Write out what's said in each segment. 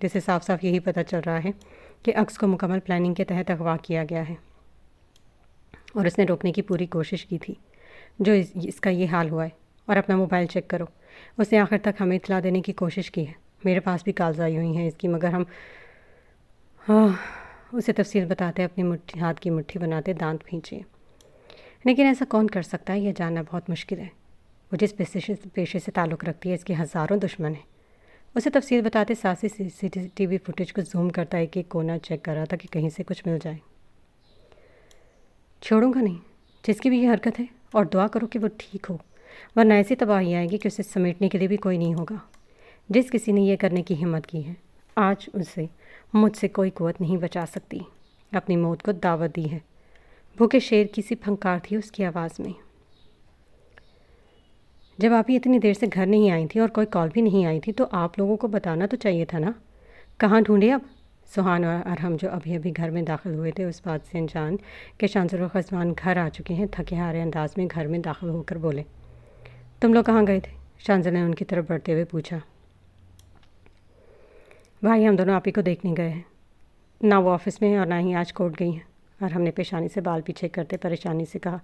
جس سے صاف صاف یہی پتہ چل رہا ہے کہ عکس کو مکمل پلاننگ کے تحت اغوا کیا گیا ہے اور اس نے روکنے کی پوری کوشش کی تھی جو اس کا یہ حال ہوا ہے۔ اور اپنا موبائل چیک کرو، اس نے آخر تک ہمیں اطلاع دینے کی کوشش کی ہے۔ میرے پاس بھی کالز آئی ہوئی ہیں اس کی، مگر ہم اسے تفصیل بتاتے اپنی ہاتھ کی مٹھی بناتے دانت کھینچے۔ لیکن ایسا کون کر سکتا ہے، یہ جاننا بہت مشکل ہے۔ وہ جس پیشے سے تعلق رکھتی ہے اس کے ہزاروں دشمن ہیں۔ اسے تفصیل بتاتے ساتھ سی ٹی وی فوٹیج کو زوم کرتا ہے کہ کونا چیک کر رہا تھا کہ کہیں سے کچھ مل جائے۔ چھوڑوں گا نہیں جس کی بھی یہ حرکت ہے، اور دعا کرو کہ وہ ٹھیک ہو، ورنہ ایسی تباہی آئے گی کہ اسے سمیٹنے کے لیے بھی کوئی نہیں ہوگا۔ جس کسی نے یہ کرنے کی ہمت کی ہے، آج اسے مجھ سے کوئی قوت نہیں بچا سکتی۔ اپنی موت کو دعوت دی ہے۔ بھوکے شیر کی سی پھنکار تھی اس کی آواز میں۔ جب آپ ہی اتنی دیر سے گھر نہیں آئی تھی اور کوئی کال بھی نہیں آئی تھی تو آپ لوگوں کو بتانا تو چاہیے تھا نا۔ کہاں ڈھونڈے اب؟ سوہان اور ارحم جو ابھی گھر میں داخل ہوئے تھے اس بات سے انجان کہ شانزل اور غزوان گھر آ چکے ہیں، تھکے ہارے انداز میں گھر میں داخل ہو کر بولے، تم لوگ کہاں گئے تھے؟ شانزل نے ان کی طرف بڑھتے ہوئے پوچھا۔ بھائی ہم دونوں آپ ہی کو دیکھنے گئے ہیں، نہ وہ آفس میں ہیں اور نہ ہی آج کورٹ گئی ہیں۔ ارحم نے پیشانی سے بال پیچھے کرتے پریشانی سے کہا۔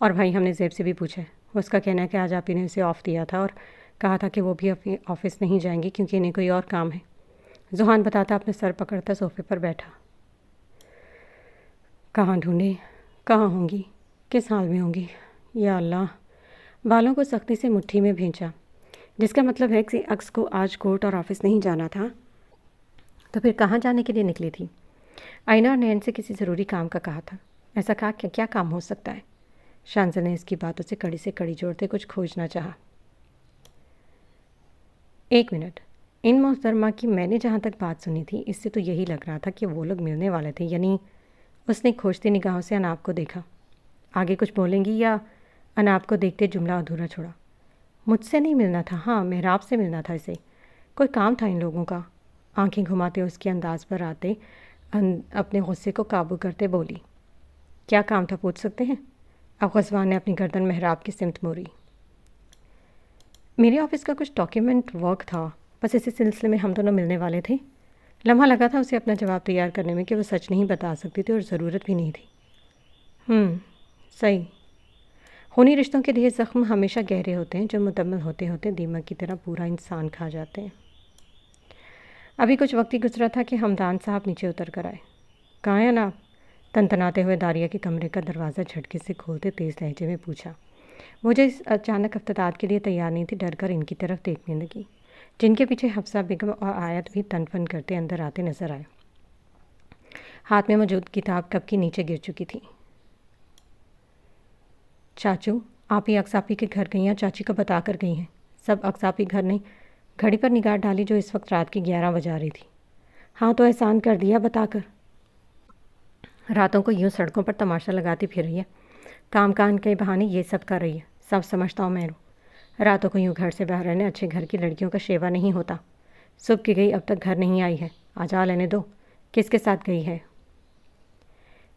اور بھائی ہم نے زیب سے بھی پوچھا ہے، اس کا کہنا ہے کہ آج آپ ہی نے اسے آف دیا تھا اور کہا تھا کہ وہ بھی آفس نہیں جائیں گی کیونکہ انہیں کوئی اور کام ہے۔ زوہان بتاتا اپنے سر پکڑتا صوفے پر بیٹھا۔ کہاں ڈھونڈے، کہاں ہوں گی، کس حال میں ہوں گی، یا اللہ۔ بالوں کو سختی سے مٹھی میں بھینچا، جس کا مطلب ہے کہ عکس کو آج کورٹ اور آفس نہیں جانا تھا تو پھر کہاں جانے کے لیے نکلی تھی؟ آئینہ اور نین سے کسی ضروری کام کا کہا تھا۔ ایسا کہا کہ کیا کام ہو سکتا ہے؟ شانزل نے اس کی باتوں سے کڑی جوڑتے کچھ کھوجنا چاہا۔ ایک منٹ، ان محترمہ کی میں نے جہاں تک بات سنی تھی اس سے تو یہی لگ رہا تھا کہ وہ لوگ ملنے والے تھے، یعنی اس نے کھوجتی نگاہوں سے اناب کو دیکھا۔ آگے کچھ بولیں گی یا اناب کو دیکھتے جملہ ادھورا چھوڑا؟ مجھ سے نہیں ملنا تھا، ہاں محراب سے ملنا تھا اسے، کوئی کام تھا ان لوگوں کا۔ آنکھیں گھماتے اس کے انداز پر آتے اپنے غصے کو قابو کرتے بولی، کیا کام تھا پوچھ سکتے ہیں؟ اب غزوان نے اپنی گردن محراب کی سمت موڑی۔ میرے آفس کا کچھ ڈاکیومنٹ ورک تھا، بس اسی سلسلے میں ہم دونوں ملنے والے تھے۔ لمحہ لگا تھا اسے اپنا جواب تیار کرنے میں کہ وہ سچ نہیں بتا سکتی تھی اور ضرورت بھی نہیں تھی۔ صحیح۔ خونی رشتوں کے لیے زخم ہمیشہ گہرے ہوتے ہیں جو مکمل ہوتے ہوتے دیمک کی طرح پورا انسان کھا جاتے ہیں۔ ابھی کچھ وقت ہی گزرا تھا کہ ہمدان صاحب نیچے اتر کر آئے۔ کہاں ہیں آپ؟ تنتناتے ہوئے داریہ کے کمرے کا دروازہ جھٹکے سے کھولتے تیز لہجے میں پوچھا۔ وہ جو اس اچانک افتتاح کے لیے تیار نہیں تھی ڈر کر ان کی طرف دیکھنے لگی، جن کے پیچھے حفصہ بیگم اور آیت بھی تن فن کرتے اندر آتے نظر آئے۔ ہاتھ میں موجود کتاب کب کی نیچے گر چکی تھی۔ چاچو آپ ہی اقصاپی کے گھر گئی ہیں، چاچی کو بتا کر گئی ہیں؟ سب اقصاپی گھر نہیں؟ گھڑی پر نگاہ ڈالی جو اس وقت رات کی 11 بجا رہی تھی۔ ہاں تو احسان کر دیا بتا کر۔ راتوں کو یوں سڑکوں پر تماشا لگاتی پھر رہی ہے، کام کان کے بہانے یہ سب کر رہی ہے، سب سمجھتا ہوں میں۔ راتوں کو یوں گھر سے باہر رہنے اچھے گھر کی لڑکیوں کا شیوا نہیں ہوتا۔ صبح کی گئی اب تک گھر نہیں آئی ہے، آج آ لینے دو، کس کے ساتھ گئی ہے؟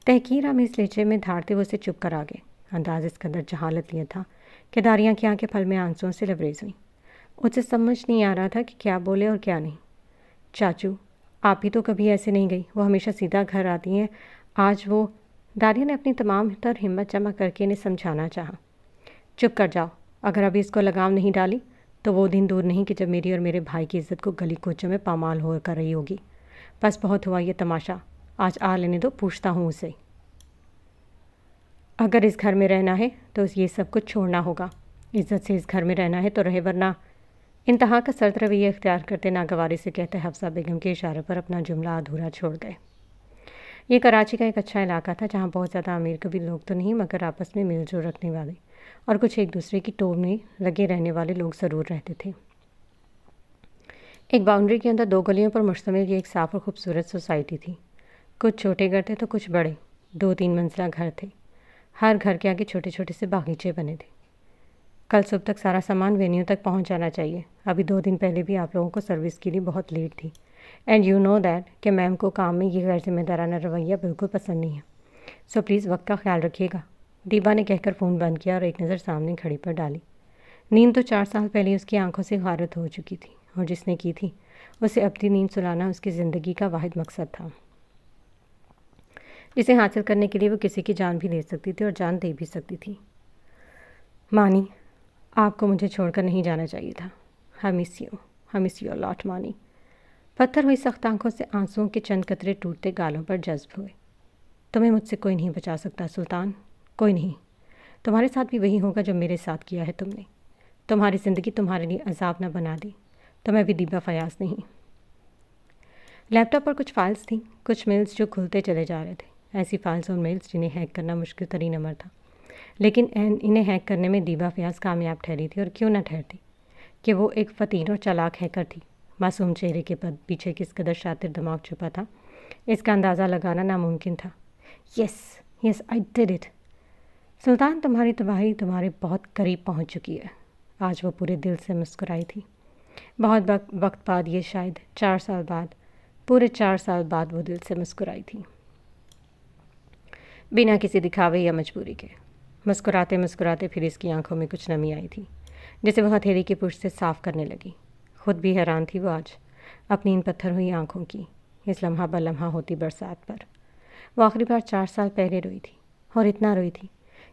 تحقیر آمیز لہجے میں دھاڑتے وہ اسے چپ کر آگے، انداز اس قدر جہالت لیے تھا کہ داریاں کی آنکھیں پھل میں آنسوؤں سے لبریز ہوئیں۔ اسے سمجھ نہیں آ رہا تھا کہ کیا بولے اور کیا نہیں۔ چاچو آپ ہی تو کبھی ایسے نہیں گئی، وہ ہمیشہ سیدھا گھر آتی ہیں، آج وہ… داریہ نے اپنی تمام تر ہمت جمع کر کے انہیں سمجھانا چاہا۔ چپ کر جاؤ، اگر ابھی اس کو لگام نہیں ڈالی تو وہ دن دور نہیں کہ جب میری اور میرے بھائی کی عزت کو گلی کوچوں میں پامال ہو کر رہی ہوگی۔ بس بہت ہوا یہ تماشا، آج آ لینے دو، پوچھتا ہوں اسے۔ اگر اس گھر میں رہنا ہے تو یہ سب کچھ چھوڑنا ہوگا، عزت سے اس گھر میں رہنا ہے تو رہے، ورنہ… انتہا کا سرد رویہ اختیار کرتے ناگواری سے کہتے حفصہ بیگم کے اشارے پر اپنا جملہ ادھورا چھوڑ گئے۔ یہ کراچی کا ایک اچھا علاقہ تھا جہاں بہت زیادہ امیر کبھی لوگ تو نہیں مگر آپس میں مل جل رکھنے والے اور کچھ ایک دوسرے کی ٹول میں لگے رہنے والے لوگ ضرور رہتے تھے۔ ایک باؤنڈری کے اندر 2 گلیوں پر مشتمل یہ ایک صاف اور خوبصورت سوسائٹی تھی۔ کچھ چھوٹے گھر تھے تو کچھ بڑے، 2-3 منزلہ گھر تھے۔ ہر گھر کے آگے چھوٹے چھوٹے سے باغیچے بنے تھے۔ کل صبح تک سارا سامان وینیو تک پہنچ جانا چاہیے۔ ابھی 2 دن پہلے بھی آپ لوگوں کو سروس کے لیے بہت لیٹ تھی، اینڈ یو نو دیٹ کہ میم کو کام میں یہ غیر ذمہ دارانہ رویہ بالکل پسند نہیں ہے، سو پلیز وقت کا خیال رکھیے گا۔ دیبا نے کہہ کر فون بند کیا اور ایک نظر سامنے گھڑی پر ڈالی۔ نیند تو 4 سال پہلے اس کی آنکھوں سے غارت ہو چکی تھی، اور جس نے کی تھی اسے اپنی نیند سلانا اس کی زندگی کا واحد مقصد تھا، جسے حاصل کرنے کے لیے وہ کسی کی جان بھی لے سکتی تھی اور جان دے بھی سکتی تھی۔ مانی، آپ کو مجھے چھوڑ کر نہیں جانا چاہیے تھا۔ I miss you a lot مانی۔ پتھر ہوئی سخت آنکھوں سے آنسوؤں کے چند قطرے ٹوٹتے گالوں پر جذب ہوئے۔ تمہیں مجھ سے کوئی نہیں بچا سکتا سلطان، کوئی نہیں۔ تمہارے ساتھ بھی وہی ہوگا جو میرے ساتھ کیا ہے تم نے۔ تمہاری زندگی تمہارے لیے عذاب نہ بنا دی۔ تمہیں بھی دیبا فیاض نہیں۔ لیپ ٹاپ پر کچھ فائلز تھیں، کچھ میلز جو کھلتے چلے جا رہے تھے، ایسی فائلز اور میلز جنہیں ہیک کرنا مشکل ترین امر تھا، لیکن انہیں ہیک کرنے میں دیبا فیاض کامیاب ٹھہری تھی، اور کیوں نہ ٹھہرتی کہ وہ ایک فطین اور چالاک ہیکر تھی۔ معصوم چہرے کے پیچھے کس قدر شاطر دماغ چھپا تھا، اس کا اندازہ لگانا ناممکن تھا۔ یس آئی ڈیڈ اٹ۔ سلطان، تمہاری تباہی تمہارے بہت قریب پہنچ چکی ہے۔ آج وہ پورے دل سے مسکرائی تھی۔ بہت وقت بعد، یہ شاید 4 سال بعد، پورے 4 سال بعد وہ دل سے مسکرائی تھی، بنا کسی دکھاوے یا مجبوری کے۔ مسکراتے مسکراتے پھر اس کی آنکھوں میں کچھ نمی آئی تھی، جسے وہ ہتھیلی کی پشت سے صاف کرنے لگی۔ خود بھی حیران تھی وہ آج اپنی ان پتھر ہوئی آنکھوں کی، اس لمحہ بلمحہ ہوتی برسات پر۔ وہ آخری بار 4 سال پہلے روئی تھی، اور اتنا روئی تھی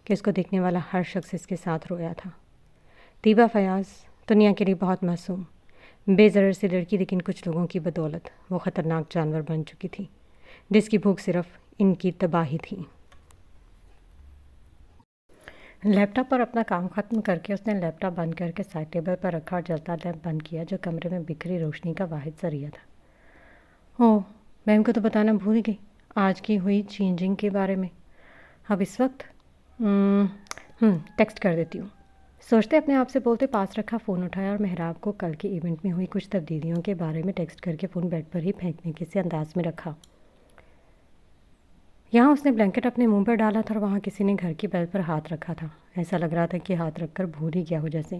کہ اس کو دیکھنے والا ہر شخص اس کے ساتھ رویا تھا۔ دیبا فیاض دنیا کے لیے بہت معصوم، بے ضرر سی لڑکی، لیکن کچھ لوگوں کی بدولت وہ خطرناک جانور بن چکی تھی، جس کی بھوک صرف ان کی تباہی تھی۔ لیپ ٹاپ پر اپنا کام ختم کر کے اس نے لیپ ٹاپ بند کر کے سائڈ ٹیبل پر رکھا اور جلتا لیمپ بند کیا، جو کمرے میں بکھری روشنی کا واحد ذریعہ تھا۔ میم کو تو بتانا بھول گئی آج کی ہوئی چینجنگ کے بارے میں۔ اب اس وقت ٹیکسٹ کر دیتی ہوں۔ سوچتے اپنے آپ سے بولتے پاس رکھا فون اٹھایا اور محراب کو کل کے ایونٹ میں ہوئی کچھ تبدیلیوں کے بارے میں ٹیکسٹ کر کے فون بیڈ پر ہی پھینکنے کے سے انداز میں رکھا۔ یہاں اس نے بلینکٹ اپنے منہ پر ڈالا تھا اور وہاں کسی نے گھر کی بیل پر ہاتھ رکھا تھا۔ ایسا لگ رہا تھا کہ ہاتھ رکھ کر بھول ہی گیا ہو جیسے۔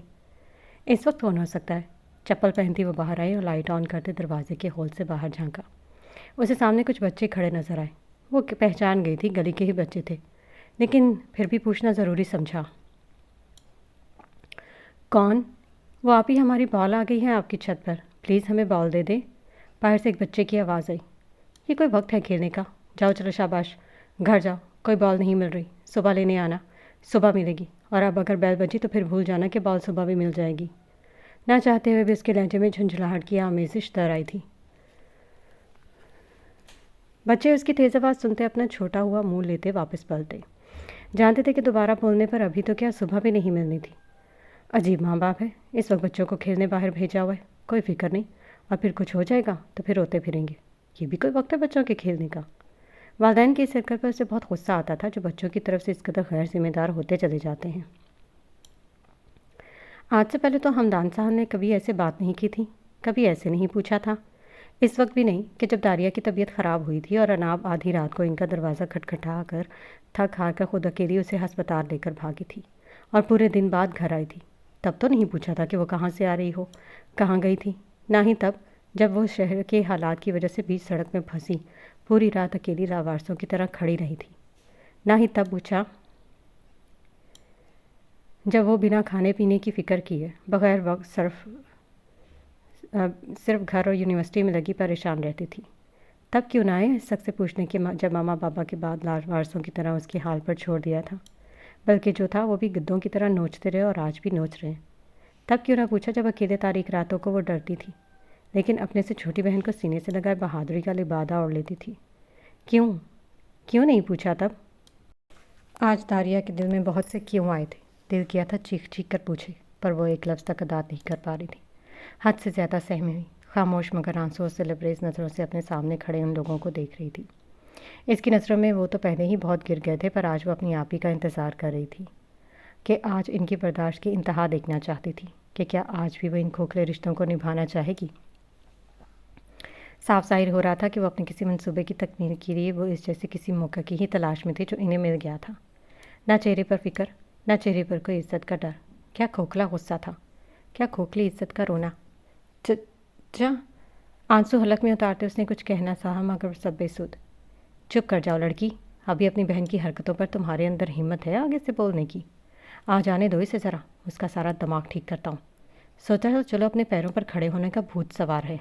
اس وقت کون ہو سکتا ہے؟ چپل پہنتی وہ باہر آئی اور لائٹ آن کرتے دروازے کے ہول سے باہر جھانکا۔ اسے سامنے کچھ بچے کھڑے نظر آئے۔ وہ پہچان گئی تھی، گلی کے ہی بچے تھے، لیکن پھر بھی پوچھنا ضروری سمجھا۔ کون؟ وہ آپ ہی، ہماری بال آ گئی ہے آپ کی چھت پر، پلیز ہمیں بال دے دیں۔ باہر سے ایک بچے کی آواز آئی۔ یہ کوئی وقت ہے کھیلنے کا؟ جاؤ چلو شاباش، گھر جاؤ، کوئی بال نہیں مل رہی، صبح لینے آنا، صبح ملے گی، اور اب اگر بیل بجی تو پھر بھول جانا کہ بال صبح بھی مل جائے گی۔ نہ چاہتے ہوئے بھی اس کے لہجے میں جھنجھلاہٹ کی آمیزش در آئی تھی۔ بچے اس کی تیز آواز سنتے اپنا چھوٹا ہوا منہ لیتے واپس پلٹے، جانتے تھے کہ دوبارہ بولنے پر ابھی تو کیا صبح بھی نہیں ملنی تھی۔ عجیب ماں باپ ہے، اس وقت بچوں کو کھیلنے باہر بھیجا ہوا ہے، کوئی فکر نہیں، اور پھر کچھ ہو جائے گا تو پھر روتے پھریں گے۔ یہ بھی کوئی وقت ہے بچوں کے کھیلنے کا؟ والدین کی اس حرکت پر اسے بہت غصہ آتا تھا، جو بچوں کی طرف سے اس قدر غیر ذمہ دار ہوتے چلے جاتے ہیں۔ آج سے پہلے تو ہمدان صاحب نے کبھی ایسے بات نہیں کی تھی، کبھی ایسے نہیں پوچھا تھا، اس وقت بھی نہیں کہ جب داریہ کی طبیعت خراب ہوئی تھی اور اناب آدھی رات کو ان کا دروازہ کھٹکھٹا کر تھک ہار کر خود اکیلی اسے ہسپتال لے کر بھاگی تھی اور پورے دن بعد گھر آئی تھی۔ تب تو نہیں پوچھا تھا کہ وہ کہاں سے آ رہی ہو، کہاں گئی تھی، نہ ہی تب جب وہ شہر کے حالات کی وجہ سے بیچ سڑک میں پھنسی پوری رات اکیلی لاوارثوں کی طرح کھڑی رہی تھی، نہ ہی تب پوچھا جب وہ بنا کھانے پینے کی فکر کیے بغیر وقت صرف گھر اور یونیورسٹی میں لگی پریشان رہتی تھی۔ تب کیوں نہ آئے اس شخص سے پوچھنے کے جب ماما بابا کے بعد لاوارثوں کی طرح اس کے حال پر چھوڑ دیا تھا، بلکہ جو تھا وہ بھی گدوں کی طرح نوچتے رہے اور آج بھی نوچ رہے ہیں۔ تب کیوں نہ پوچھا جب اکیلے تاریک راتوں کو وہ ڈرتی تھی، لیکن اپنے سے چھوٹی بہن کو سینے سے لگائے بہادری کا لبادہ اوڑھ لیتی تھی۔ کیوں نہیں پوچھا تب؟ آج داریہ کے دل میں بہت سے کیوں آئے تھے۔ دل کیا تھا چیخ چیخ کر پوچھے، پر وہ ایک لفظ تک ادا نہیں کر پا رہی تھی۔ حد سے زیادہ سہمی ہوئی، خاموش مگر آنسوؤں سے لبریز نظروں سے اپنے سامنے کھڑے ان لوگوں کو دیکھ رہی تھی۔ اس کی نظروں میں وہ تو پہلے ہی بہت گر گئے تھے، پر آج وہ اپنی آپ ہی کا انتظار کر رہی تھی کہ آج ان کی برداشت کی انتہا دیکھنا چاہتی تھی کہ کیا آج بھی وہ ان کھوکھلے رشتوں کو نبھانا چاہے گی۔ صاف ظاہر ہو رہا تھا کہ وہ اپنے کسی منصوبے کی تکمیل کے لیے وہ اس جیسے کسی موقع کی ہی تلاش میں تھی جو انہیں مل گیا تھا۔ نہ چہرے پر فکر، نہ چہرے پر کوئی عزت کا ڈر، کیا کھوکھلا غصہ تھا، کیا کھوکھلی عزت کا رونا۔ آنسو حلق میں اتارتے اس نے کچھ کہنا چاہا، مگر سب بے سود۔ چپ کر جاؤ لڑکی، ابھی اپنی بہن کی حرکتوں پر تمہارے اندر ہمت ہے آگے سے بولنے کی؟ آ جانے دو اسے ذرا، اس کا سارا دماغ ٹھیک کرتا ہوں۔ سوچا چلو اپنے پیروں پر کھڑے ہونے کا بھوت سوار ہے۔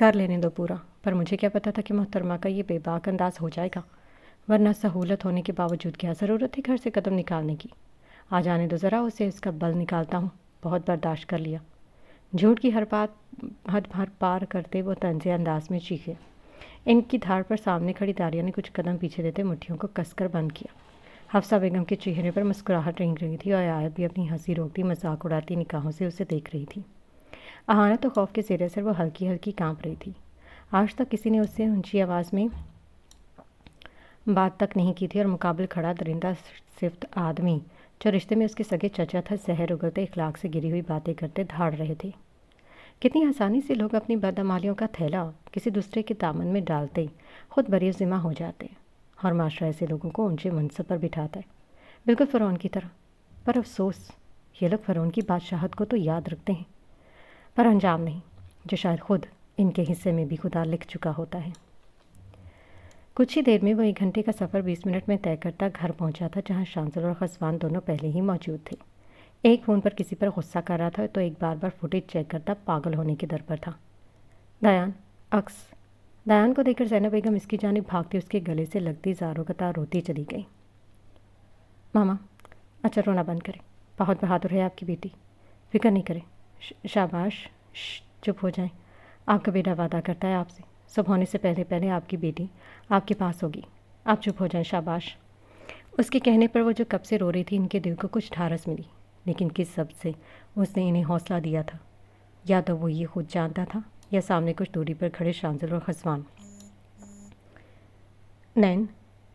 کر لینے دو پورا، پر مجھے کیا پتا تھا کہ محترمہ کا یہ بے باک انداز ہو جائے گا، ورنہ سہولت ہونے کے باوجود کیا ضرورت تھی گھر سے قدم نکالنے کی۔ آ جانے دو ذرا اسے، اس کا بل نکالتا ہوں، بہت برداشت کر لیا۔ جھوٹ کی ہر بات حد بھر پار کرتے وہ طنز انداز میں چیخے۔ ان کی دھار پر سامنے کھڑی داریہ نے کچھ قدم پیچھے دیتے مٹھیوں کو کس کر بند کیا۔ حفصہ بیگم کے چہرے پر مسکراہٹ رنگ رہی تھی اور آیت بھی اپنی ہنسی روکتی مذاق اڑاتی نگاہوں سے اسے دیکھ رہی تھی۔ اہانت و خوف کے زیر اثر وہ ہلکی ہلکی کانپ رہی تھی۔ آج تک کسی نے اس سے اونچی آواز میں بات تک نہیں کی تھی، اور مقابل کھڑا درندہ صفت آدمی جو رشتے میں اس کے سگے چچا تھا، زہر اگلتے اخلاق سے گری ہوئی باتیں کرتے دھاڑ رہے تھے۔ کتنی آسانی سے لوگ اپنی بدعمالیوں کا تھیلا کسی دوسرے کے دامن میں ڈالتے خود بری ذمہ ہو جاتے، اور معاشرہ ایسے لوگوں کو اونچے منصب پر بٹھاتا ہے، بالکل فرعون کی طرح۔ پر افسوس، یہ لوگ فرعون کی بادشاہت کو تو یاد رکھتے ہیں، پر انجام نہیں، جو شاید خود ان کے حصے میں بھی خدا لکھ چکا ہوتا ہے۔ کچھ ہی دیر میں وہ 1 گھنٹے کا سفر 20 منٹ میں طے کرتا گھر پہنچا تھا، جہاں شانزل اور خسوان دونوں پہلے ہی موجود تھے۔ ایک فون پر کسی پر غصہ کر رہا تھا تو ایک بار بار فوٹیج چیک کرتا پاگل ہونے کے در پر تھا۔ دیان عکس۔ دیان کو دیکھ کر زینب بیگم اس کی جانب بھاگتی اس کے گلے سے لگتی زاروں قطار روتی چلی گئی۔ ماما، اچھا رونا بند کریں، بہت بہادر ہے آپ کی بیٹی، فکر نہیں کریں۔ شاباش، چپ ہو جائیں، آپ کا بیٹا وعدہ کرتا ہے آپ سے، صبح ہونے سے پہلے پہلے آپ کی بیٹی آپ کے پاس ہوگی، آپ چپ ہو جائیں، شاباش۔ اس کے کہنے پر وہ جو کب سے رو رہی تھی، ان کے دل کو کچھ ڈھارس ملی، لیکن کس سبب سے اس نے انہیں حوصلہ دیا تھا؟ یا تو وہ یہ خود جانتا تھا، یا سامنے کچھ دوری پر کھڑے شانزل اور خسوان۔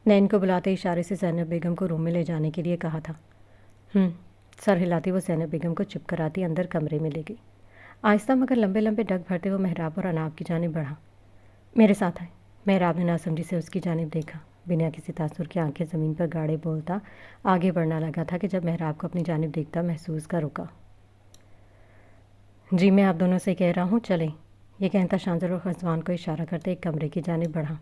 نین کو بلاتے اشارے سے زینب بیگم کو روم میں لے جانے کے لیے کہا تھا۔ سر ہلاتی وہ زینب بیگم کو چپ کراتی اندر کمرے میں لے گئی۔ آہستہ مگر لمبے لمبے ڈگ بھرتے وہ محراب اور اناب کی جانب بڑھا۔ میرے ساتھ آئے۔ محراب نے ناسمجھی سے اس کی جانب دیکھا، بنا کسی تاثر کے آنکھیں زمین پر گاڑے بولتا آگے بڑھنا لگا تھا کہ جب محراب کو اپنی جانب دیکھتا محسوس کا رکا۔ جی میں آپ دونوں سے کہہ رہا ہوں چلیں، یہ کہتا شانزل اور خسوان کو اشارہ کرتے ایک کمرے کی جانب بڑھا،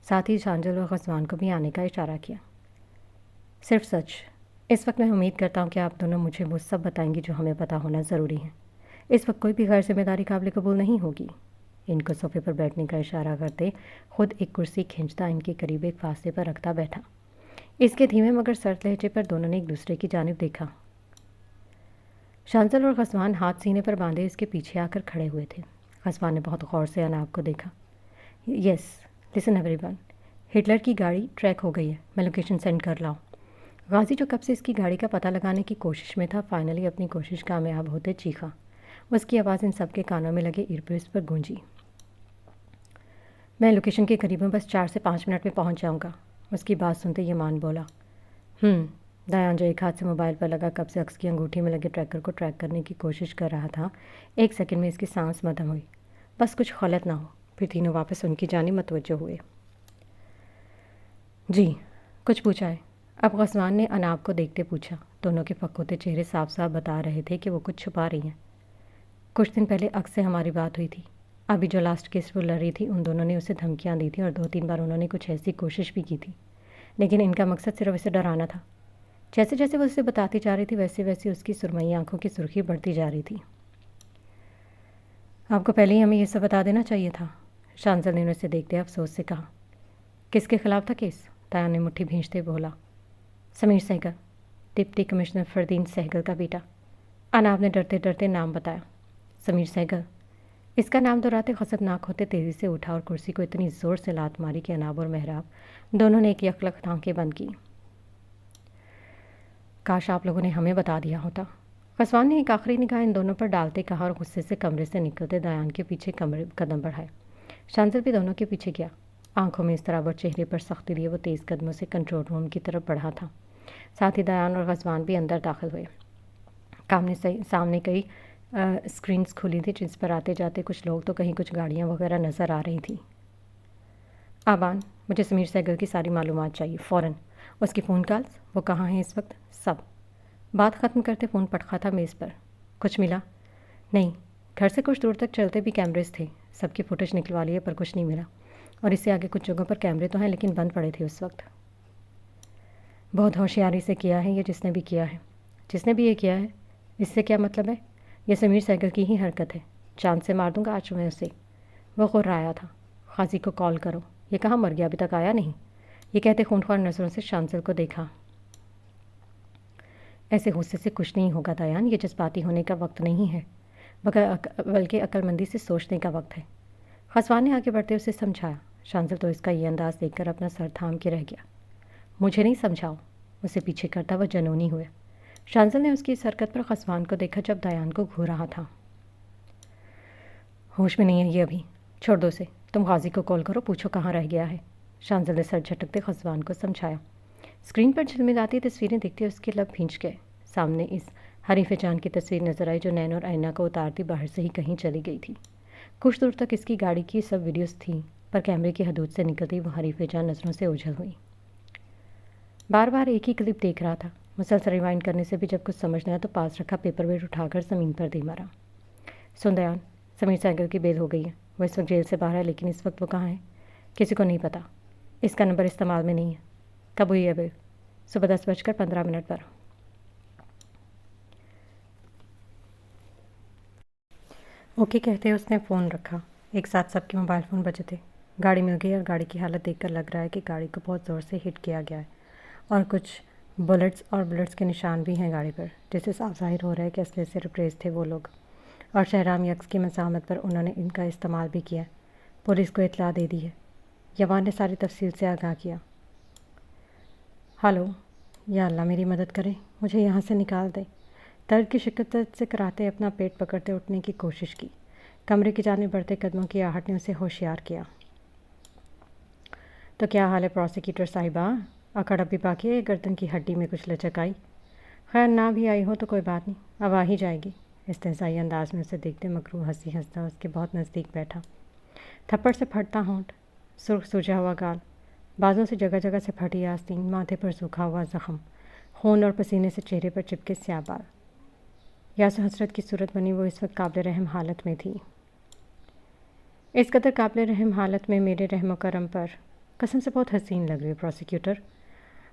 ساتھ ہی شانزل اور خسوان کو بھی آنے کا اشارہ کیا۔ صرف سچ، اس وقت میں امید کرتا ہوں کہ آپ دونوں مجھے وہ سب بتائیں گی جو ہمیں پتہ ہونا ضروری ہے۔ اس وقت کوئی بھی غیر ذمہ داری قابل قبول نہیں ہوگی۔ ان کو صوفے پر بیٹھنے کا اشارہ کرتے خود ایک کرسی کھینچتا ان کے قریب ایک فاصلے پر رکھتا بیٹھا۔ اس کے دھیمے مگر سرد لہجے پر دونوں نے ایک دوسرے کی جانب دیکھا۔ شانزل اور خسوان ہاتھ سینے پر باندھے اس کے پیچھے آ کر کھڑے ہوئے تھے۔ خسوان نے بہت غور سے اناب کو دیکھا۔ یس لسن ایوری ون، ہٹلر کی گاڑی ٹریک ہو گئی ہے، میں لوکیشن سینڈ کر لاؤں۔ غازی جو کب سے اس کی گاڑی کا پتہ لگانے کی کوشش میں تھا، فائنلی اپنی کوشش کامیاب ہوتے چیخا۔ اس کی آواز ان سب کے کانوں میں لگے ایئر پیس پر گونجی۔ میں لوکیشن کے قریب بس 4 سے 5 منٹ میں پہنچ جاؤں گا۔ اس کی بات سنتے یمان بولا۔ دیان جو ایک ہاتھ سے موبائل پر لگا کب سے عکس کی انگوٹھی میں لگے ٹریکر کو ٹریک کرنے کی کوشش کر رہا تھا، 1 سیکنڈ میں اس کی سانس مدھم ہوئی، بس کچھ غلط نہ ہو۔ پھر تینوں واپس ان کی جانب متوجہ ہوئے۔ جی کچھ پوچھا ہے؟ اب غسوان نے اناب کو دیکھتے پوچھا۔ دونوں کے پک ہوتے چہرے صاف صاف بتا رہے تھے کہ وہ کچھ چھپا رہی ہیں۔ کچھ دن پہلے عکس سے ہماری بات ہوئی تھی، ابھی جو لاسٹ کیس وہ لڑ رہی تھی، ان دونوں نے اسے دھمکیاں دی تھیں اور 2-3 بار انہوں نے کچھ ایسی کوشش بھی کی تھی، لیکن ان کا مقصد صرف اسے ڈرانا تھا۔ جیسے جیسے وہ اسے بتاتی جا رہی تھی ویسے ویسے اس کی سرمئی آنکھوں کی سرخی بڑھتی جا رہی تھی۔ آپ کو پہلے ہی ہمیں یہ سب بتا دینا چاہیے تھا، شانزل نے اسے دیکھتے افسوس سے کہا۔ کس کے خلاف تھا کیس؟ دیان نے مٹھی بھینچتے بولا۔ سمیر سہگل، ڈپٹی کمشنر فردین سہگل کا بیٹا۔ اناب نے ڈرتے ڈرتے نام بتایا۔ سمیر سہگل۔ اس کا نام دہراتے غضبناک ہوتے تیزی سے اٹھا اور کرسی کو اتنی زور سے لات ماری کہ اناب اور محراب دونوں نے ایک یکلخت آنکھیں بند کی۔ کاش آپ لوگوں نے ہمیں بتا دیا ہوتا، خسوان نے ایک آخری نگاہ ان دونوں پر ڈالتے کہا اور غصے سے کمرے سے نکلتے دیان کے پیچھے قدم بڑھائے۔ شانزل بھی دونوں کے پیچھے گیا، آنکھوں میں اضطراب اور چہرے پر سختی لیے وہ تیز قدموں سے کنٹرول روم کی طرف بڑھا تھا۔ ساتھ ہی دیان اور غسوان بھی اندر داخل ہوئے۔ سامنے کئی اسکرینز کھلی تھی جس پر آتے جاتے کچھ لوگ تو کہیں کچھ گاڑیاں وغیرہ نظر آ رہی تھیں۔ آبان، مجھے سمیر سہگل کی ساری معلومات چاہیے فوراً، اس کی فون کالز، وہ کہاں ہیں اس وقت، سب۔ بات ختم کرتے فون پٹخا تھا میز پر۔ کچھ ملا؟ نہیں، گھر سے کچھ دور تک چلتے بھی کیمریز تھے، سب کی فوٹیج نکلوا لیے پر کچھ نہیں ملا، اور اس سے آگے کچھ جگہوں پر کیمرے تو ہیں لیکن بند پڑے تھے اس وقت۔ بہت ہوشیاری سے کیا ہے یہ جس نے بھی کیا ہے، جس نے بھی یہ کیا ہے، اس سے کیا مطلب ہے؟ یہ سمیر سہگل کی ہی حرکت ہے، چاند سے مار دوں گا آج میں اسے۔ وہ غرایا تھا۔ قاضی کو کال کرو، یہ کہاں مر گیا، ابھی تک آیا نہیں؟ یہ کہتے خونخوار نظروں سے شانزل کو دیکھا۔ ایسے غصے سے کچھ نہیں ہوگا دیان، یہ جذباتی ہونے کا وقت نہیں ہے، بلکہ عقل مندی سے سوچنے کا وقت ہے۔ خسوان نے آگے بڑھتے اسے سمجھایا۔ شانزل تو اس کا یہ انداز دیکھ کر اپنا سر تھام کے رہ گیا۔ مجھے نہیں سمجھاؤ، اسے پیچھے کرتا وہ جنونی ہوئے۔ شانزل نے اس کی اس حرکت پر خسوان کو دیکھا جب دیان کو گھور رہا تھا۔ ہوش میں نہیں ہے یہ ابھی، چھوڑ دو اسے، تم قاضی کو کال کرو، پوچھو کہاں رہ گیا ہے۔ شانزل نے سر جھٹکتے خسوان کو سمجھایا۔ اسکرین پر جھلملاتی تصویریں دیکھتے اس کے لب بھینچ گئے۔ سامنے اس حریف جان کی تصویر نظر آئی جو نین اور آئینہ کو اتارتی باہر سے ہی کہیں چلی گئی تھی۔ کچھ دور تک اس کی گاڑی کی سب ویڈیوز تھیں، پر کیمرے کی حدود سے نکلتی وہ حریف جان نظروں سے اوجھل ہوئی۔ بار بار ایک ہی کلپ دیکھ رہا تھا۔ مسلسل ریوائنڈ کرنے سے بھی جب کچھ سمجھ نہ آیا تو پاس رکھا پیپر ویٹ اٹھا کر زمین پر دے مارا۔ سن دیان، سمیر سینگر کی بیل ہو گئی ہے، وہ اس وقت جیل سے باہر ہے، لیکن اس وقت وہ کہاں ہے کسی کو نہیں پتا۔ اس کا نمبر استعمال میں نہیں ہے۔ کب ہوئی ہے بیل؟ صبح 10:15 پر۔ اوکے کہتے اس نے فون رکھا۔ ایک ساتھ سب کے موبائل فون بجے تھے۔ گاڑی مل گئی اور گاڑی کی حالت دیکھ کر لگ رہا ہے کہ گاڑی کو بہت زور سے ہٹ کیا گیا ہے اور کچھ بلٹس کے نشان بھی ہیں گاڑی پر، جس سے صاف ظاہر ہو رہا ہے کہ اسلحے سے لبریز تھے وہ لوگ، اور شہرام یکس کی مزاحمت پر انہوں نے ان کا استعمال بھی کیا۔ پولیس کو اطلاع دے دی ہے۔ یوان نے ساری تفصیل سے آگاہ کیا۔ ہلو، یا اللہ میری مدد کرے، مجھے یہاں سے نکال دے۔ درد کی شدت سے کراہتے اپنا پیٹ پکڑتے اٹھنے کی کوشش کی۔ کمرے کی جانب بڑھتے قدموں کی آہٹ نے اسے ہوشیار کیا۔ تو کیا حال ہے پروسیکیوٹر صاحبہ؟ اکڑ اب بھی باقی ہے، گردن کی ہڈی میں کچھ لچک آئی؟ خیر نہ بھی آئی ہو تو کوئی بات نہیں، اب آ ہی جائے گی۔ استہزائی انداز میں اسے دیکھتے مکروہ ہنسی ہنستا اس کے بہت نزدیک بیٹھا۔ تھپڑ سے پھٹتا ہونٹ، سرخ سوجا ہوا گال، بازوں سے جگہ جگہ سے پھٹی آستین، ماتھے پر سوکھا ہوا زخم، خون اور پسینے سے چہرے پر چپکے سیاہ بال۔ یاس و حسرت کی صورت بنی وہ اس وقت قابل رحم حالت میں تھی۔ اس قدر قابل رحم حالت میں میرے رحم و کرم پر قسم سے بہت حسین لگ رہی ہو پروسیکیوٹر،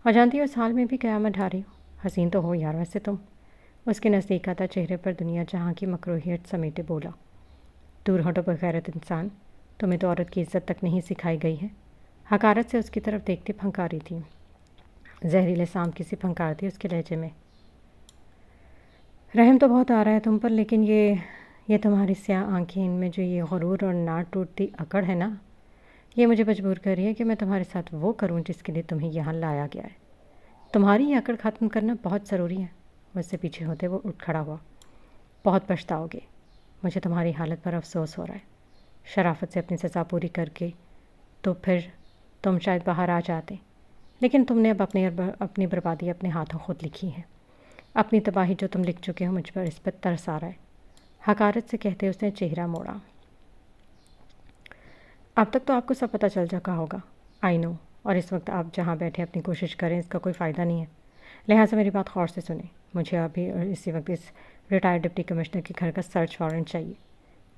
اور جانتی ہو اس حال میں بھی قیامت ڈھا رہی ہو۔ حسین تو ہو یار ویسے تم۔ اس کے نزدیک آتا چہرے پر دنیا جہاں کی مکروہیت سمیٹے بولا۔ دور ہٹو بغیرت انسان، تمہیں تو عورت کی عزت تک نہیں سکھائی گئی ہے۔ حقارت سے اس کی طرف دیکھتی پھنکاری تھی، زہریلے سانپ کی سی پھنکار تھی اس کے لہجے میں۔ رحم تو بہت آ رہا ہے تم پر، لیکن یہ تمہاری سیاہ آنکھیں، ان میں جو یہ غرور اور نہ ٹوٹتی اکڑ ہے نا، یہ مجھے مجبور کر رہی ہے کہ میں تمہارے ساتھ وہ کروں جس کے لیے تمہیں یہاں لایا گیا ہے۔ تمہاری یہ اکڑ ختم کرنا بہت ضروری ہے۔ مجھ سے پیچھے ہوتے وہ اٹھ کھڑا ہوا۔ بہت پچھتاؤ گے، مجھے تمہاری حالت پر افسوس ہو رہا ہے۔ شرافت سے اپنی سزا پوری کر کے تو پھر تم شاید باہر آ جاتے، لیکن تم نے اب اپنی بربادی اپنے ہاتھوں خود لکھی ہے۔ اپنی تباہی جو تم لکھ چکے ہو مجھ پر اس پر ترس آ رہا ہے، حقارت سے کہتے اس نے چہرہ موڑا۔ اب تک تو آپ کو سب پتہ چل چکا ہوگا، آئی نو، اور اس وقت آپ جہاں بیٹھے اپنی کوشش کریں اس کا کوئی فائدہ نہیں ہے، لہٰذا میری بات غور سے سنیں۔ مجھے ابھی اور اسی وقت اس ریٹائرڈ ڈپٹی کمشنر کے گھر کا سرچ وارنٹ چاہیے۔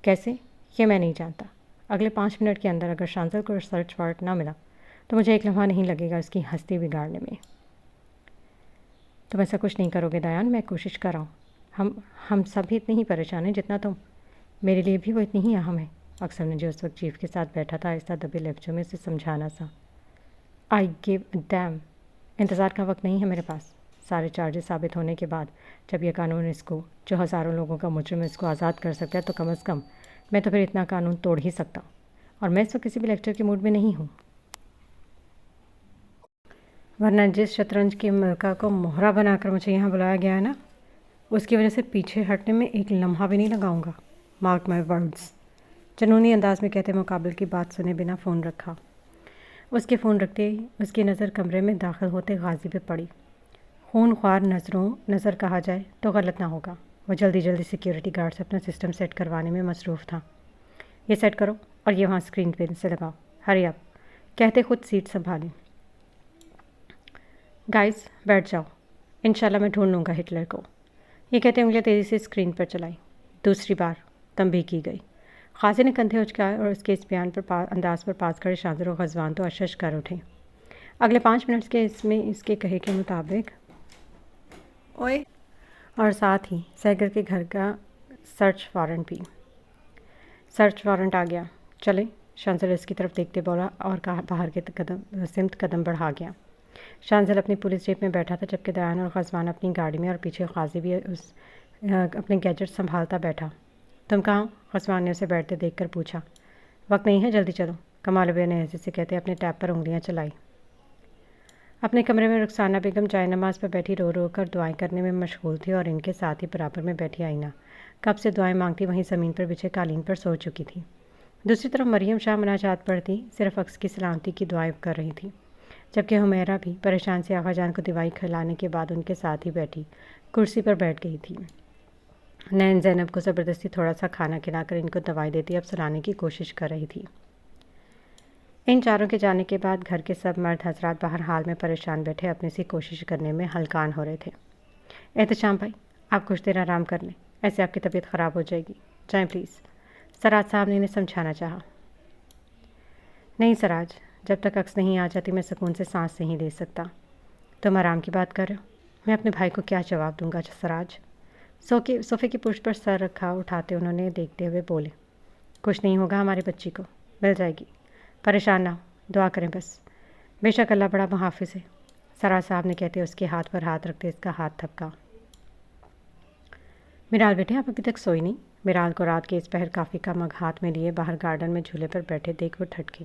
کیسے؟ یہ میں نہیں جانتا۔ اگلے 5 منٹ کے اندر اگر شانزل کو سرچ وارنٹ نہ ملا تو مجھے ایک لمحہ نہیں لگے گا اس کی ہستی بگاڑنے میں۔ تم ایسا کچھ نہیں کرو گے دیان، میں کوشش کر رہا ہوں۔ ہم سب بھی اتنے ہی پریشان ہیں جتنا تم، میرے لیے بھی وہ اتنی ہی اہم ہے۔ اکثر نے جو اس وقت چیف کے ساتھ بیٹھا تھا آہستہ دبے لفظوں میں اسے سمجھانا سا۔ آئی گیو اے ڈیم، انتظار کا وقت نہیں ہے میرے پاس۔ سارے چارجز ثابت ہونے کے بعد جب یہ قانون اس کو، جو ہزاروں لوگوں کا مجرم ہے، اس کو آزاد کر سکتا ہے تو کم از کم میں تو پھر اتنا قانون توڑ ہی سکتا ہوں، اور میں اس وقت کسی بھی لیکچر کے موڈ میں نہیں ہوں۔ ورنہ جس شطرنج کی ملکہ کو مہرہ بنا کر مجھے یہاں بلایا گیا ہے نا، اس کی وجہ سے پیچھے ہٹنے میں ایک لمحہ بھی نہیں لگاؤں گا، مارک مائی ورڈز۔ جنونی انداز میں کہتے مقابل کی بات سنے بنا فون رکھا۔ اس کے فون رکھتے ہی اس کی نظر کمرے میں داخل ہوتے غازی پہ پڑی۔ خون خوار نظر کہا جائے تو غلط نہ ہوگا۔ وہ جلدی سیکیورٹی گارڈ سے اپنا سسٹم سیٹ کروانے میں مصروف تھا۔ یہ سیٹ کرو اور یہ وہاں اسکرین پہ سے لگاؤ، ہری اپ، کہتے خود سیٹ سنبھالیں۔ گائز بیٹھ جاؤ، انشاءاللہ میں ڈھونڈ لوں گا ہٹلر کو۔ یہ کہتے انگلیاں تیزی سے اسکرین پر چلائی۔ دوسری بار تنبیہ کی گئی۔ قاضی نے کندھے اچکائے اور اس کے اس بیان پر انداز پر پاس کھڑے شانزل اور غزوان تو اشش کر اٹھے۔ اگلے 5 منٹ کے اس کے کہے کے مطابق اوئے، اور ساتھ ہی سیگر کے گھر کا سرچ وارنٹ بھی۔ سرچ وارنٹ آ گیا، چلیں، شانزل اس کی طرف دیکھتے بولا اور کہا باہر کے سمت قدم بڑھا گیا۔ شانزل اپنی پولیس جیپ میں بیٹھا تھا جبکہ دیان اور غزوان اپنی گاڑی میں اور پیچھے قاضی بھی اپنے گیجٹ سنبھالتا بیٹھا۔ تم کہاں؟ غزوان نے اسے بیٹھتے دیکھ کر پوچھا۔ وقت نہیں ہے، جلدی چلو، کمال بے نے ایسے سے کہتے اپنے ٹیب پر انگلیاں چلائی۔ اپنے کمرے میں رخسانہ بیگم جائے نماز پر بیٹھی رو رو کر دعائیں کرنے میں مشغول تھی اور ان کے ساتھ ہی برابر میں بیٹھی آئینہ کب سے دعائیں مانگتی وہیں زمین پر بچھے قالین پر سو چکی تھی۔ دوسری طرف مریم شاہ مناجات پڑھتی صرف عکس کی سلامتی کی دعائیں کر رہی تھی، جبکہ حمیرہ بھی پریشان سے آغا جان کو دوائی کھلانے کے بعد ان کے ساتھ ہی بیٹھی کرسی پر بیٹھ گئی تھی۔ نین زینب کو زبردستی تھوڑا سا کھانا کھلا کر ان کو دوائی دیتی اب سلانے کی کوشش کر رہی تھی۔ ان چاروں کے جانے کے بعد گھر کے سب مرد حضرات باہر حال میں پریشان بیٹھے اپنی سی کوشش کرنے میں ہلکان ہو رہے تھے۔ احتشام بھائی، آپ کچھ دیر آرام کر لیں، ایسے آپ کی طبیعت خراب ہو جائے گی، جائیں پلیز، سراج صاحب نے انہیں سمجھانا چاہا۔ نہیں سراج، جب تک عکس نہیں آ جاتی میں سکون سے سانس نہیں لے سکتا۔ تم آرام کی بات کر رہے ہو، میں اپنے بھائی کو کیا جواب دوں گا سراج؟ صوفے کی پشت پر سر رکھا اٹھاتے انہوں نے دیکھتے ہوئے بولے۔ کچھ نہیں ہوگا، ہماری بچی کو مل جائے گی، پریشان نہ ہو، دعا کریں بس، بے شک اللہ بڑا محافظ ہے، سراج صاحب نے کہتے اس کے ہاتھ پر ہاتھ رکھتے اس کا ہاتھ تھپکا۔ میرال بیٹے، آپ ابھی تک سوئی نہیں؟ میرال کو رات کے اس پہر کافی کا مگ ہاتھ میں لیے باہر گارڈن میں جھولے پر بیٹھے دیکھ وہ ٹھٹکی۔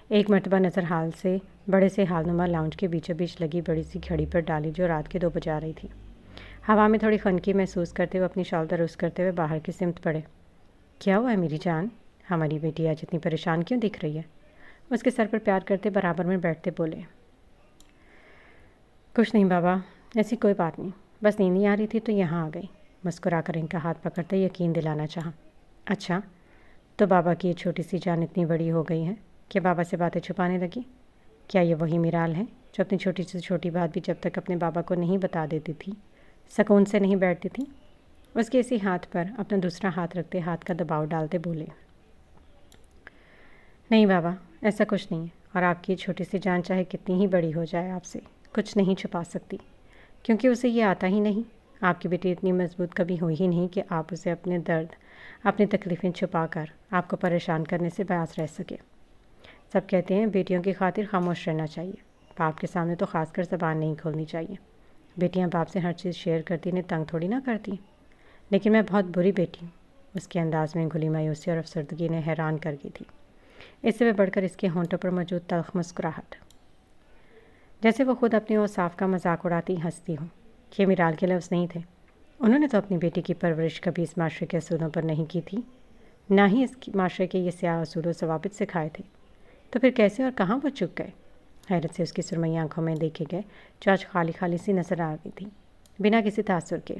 ایک مرتبہ نظر حال سے بڑے سے حال نما لاؤنج کے بیچوں بیچ لگی بڑی سی گھڑی پر ڈالی جو رات کے 2 بجا رہی تھی۔ ہوا میں تھوڑی خنکی محسوس کرتے ہوئے اپنی شال درست کرتے ہوئے باہر کی سمت پڑے۔ کیا ہوا ہے میری جان؟ ہماری بیٹی آج اتنی پریشان کیوں دکھ رہی ہے؟ اس کے سر پر پیار کرتے برابر میں بیٹھتے بولے۔ کچھ نہیں بابا، ایسی کوئی بات نہیں، بس نیند نہیں آ رہی تھی تو یہاں آ گئی، مسکرا کر ان کا ہاتھ پکڑتے یقین دلانا چاہا۔ اچھا، تو بابا کی یہ چھوٹی سی جان اتنی بڑی ہو گئی ہے کہ بابا سے باتیں چھپانے لگی؟ کیا یہ وہی میرال ہے جو اپنی چھوٹی سے چھوٹی بات بھی جب تک اپنے بابا کو نہیں بتا دیتی تھی سکون سے نہیں بیٹھتی تھی؟ اس کے اسی ہاتھ پر اپنا دوسرا ہاتھ رکھتے ہاتھ کا دباؤ ڈالتے بولے۔ نہیں بابا، ایسا کچھ نہیں ہے، اور آپ کی چھوٹی سی جان چاہے کتنی ہی بڑی ہو جائے آپ سے کچھ نہیں چھپا سکتی، کیونکہ اسے یہ آتا ہی نہیں۔ آپ کی بیٹی اتنی مضبوط کبھی ہوئی ہی نہیں کہ آپ اسے اپنے درد اپنی تکلیفیں چھپا کر آپ کو پریشان کرنے سے باز رہ سکے۔ سب کہتے ہیں بیٹیوں کی خاطر خاموش رہنا چاہیے، باپ کے سامنے تو خاص کر زبان نہیں کھولنی چاہیے۔ بیٹیاں باپ سے ہر چیز شیئر کرتی انہیں تنگ تھوڑی نہ کرتی، لیکن میں بہت بری بیٹی ہوں۔ اس کے انداز میں گھلی مایوسی اور افسردگی نے حیران کر دی تھی، اس سے بڑھ کر اس کے ہونٹوں پر موجود تلخ مسکراہٹ، جیسے وہ خود اپنے اوصاف کا مذاق اڑاتی ہنستی ہوں۔ یہ میرال کے لفظ نہیں تھے، انہوں نے تو اپنی بیٹی کی پرورش کبھی اس معاشرے کے اصولوں پر نہیں کی تھی، نہ ہی اس معاشرے کے یہ سیاہ اصول و ضوابط سکھائے تھے، تو پھر کیسے اور کہاں وہ چک گئے؟ حیرت سے اس کی سرمئی آنکھوں میں دیکھے گئے جو آج خالی خالی سی نظر آ رہی تھی، بنا کسی تاثر کے۔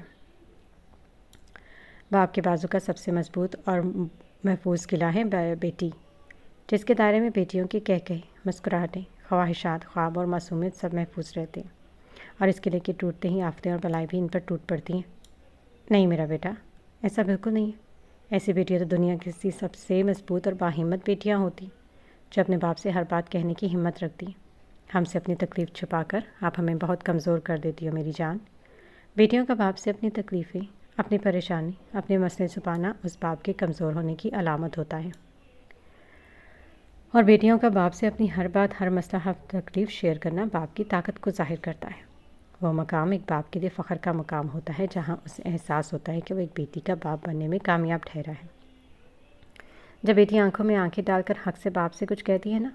باپ کے بازو کا سب سے مضبوط اور محفوظ قلعہ ہے بیٹی، جس کے دائرے میں بیٹیوں کی کہکہے، مسکراہٹیں، خواہشات، خواب اور معصومیت سب محفوظ رہتے ہیں، اور اس قلعے کے ٹوٹتے ہی آفتیں اور بلائیں بھی ان پر ٹوٹ پڑتی ہیں۔ نہیں میرا بیٹا، ایسا بالکل نہیں ہے، ایسی بیٹیاں تو دنیا کی سب سے مضبوط اور باہمت بیٹیاں ہوتی جو اپنے باپ سے ہر بات کہنے کی ہمت رکھتی ہیں۔ ہم سے اپنی تکلیف چھپا کر آپ ہمیں بہت کمزور کر دیتی ہو میری جان۔ بیٹیوں کا باپ سے اپنی تکلیفیں، اپنی پریشانی، اپنے مسئلے چھپانا اس باپ کے کمزور ہونے کی علامت ہوتا ہے، اور بیٹیوں کا باپ سے اپنی ہر بات، ہر مسئلہ، ہر تکلیف شیئر کرنا باپ کی طاقت کو ظاہر کرتا ہے۔ وہ مقام ایک باپ کے لیے فخر کا مقام ہوتا ہے جہاں اسے احساس ہوتا ہے کہ وہ ایک بیٹی کا باپ بننے میں کامیاب ٹھہرا ہے۔ جب بیٹی آنکھوں میں آنکھیں ڈال کر حق سے باپ سے کچھ کہتی ہے نا،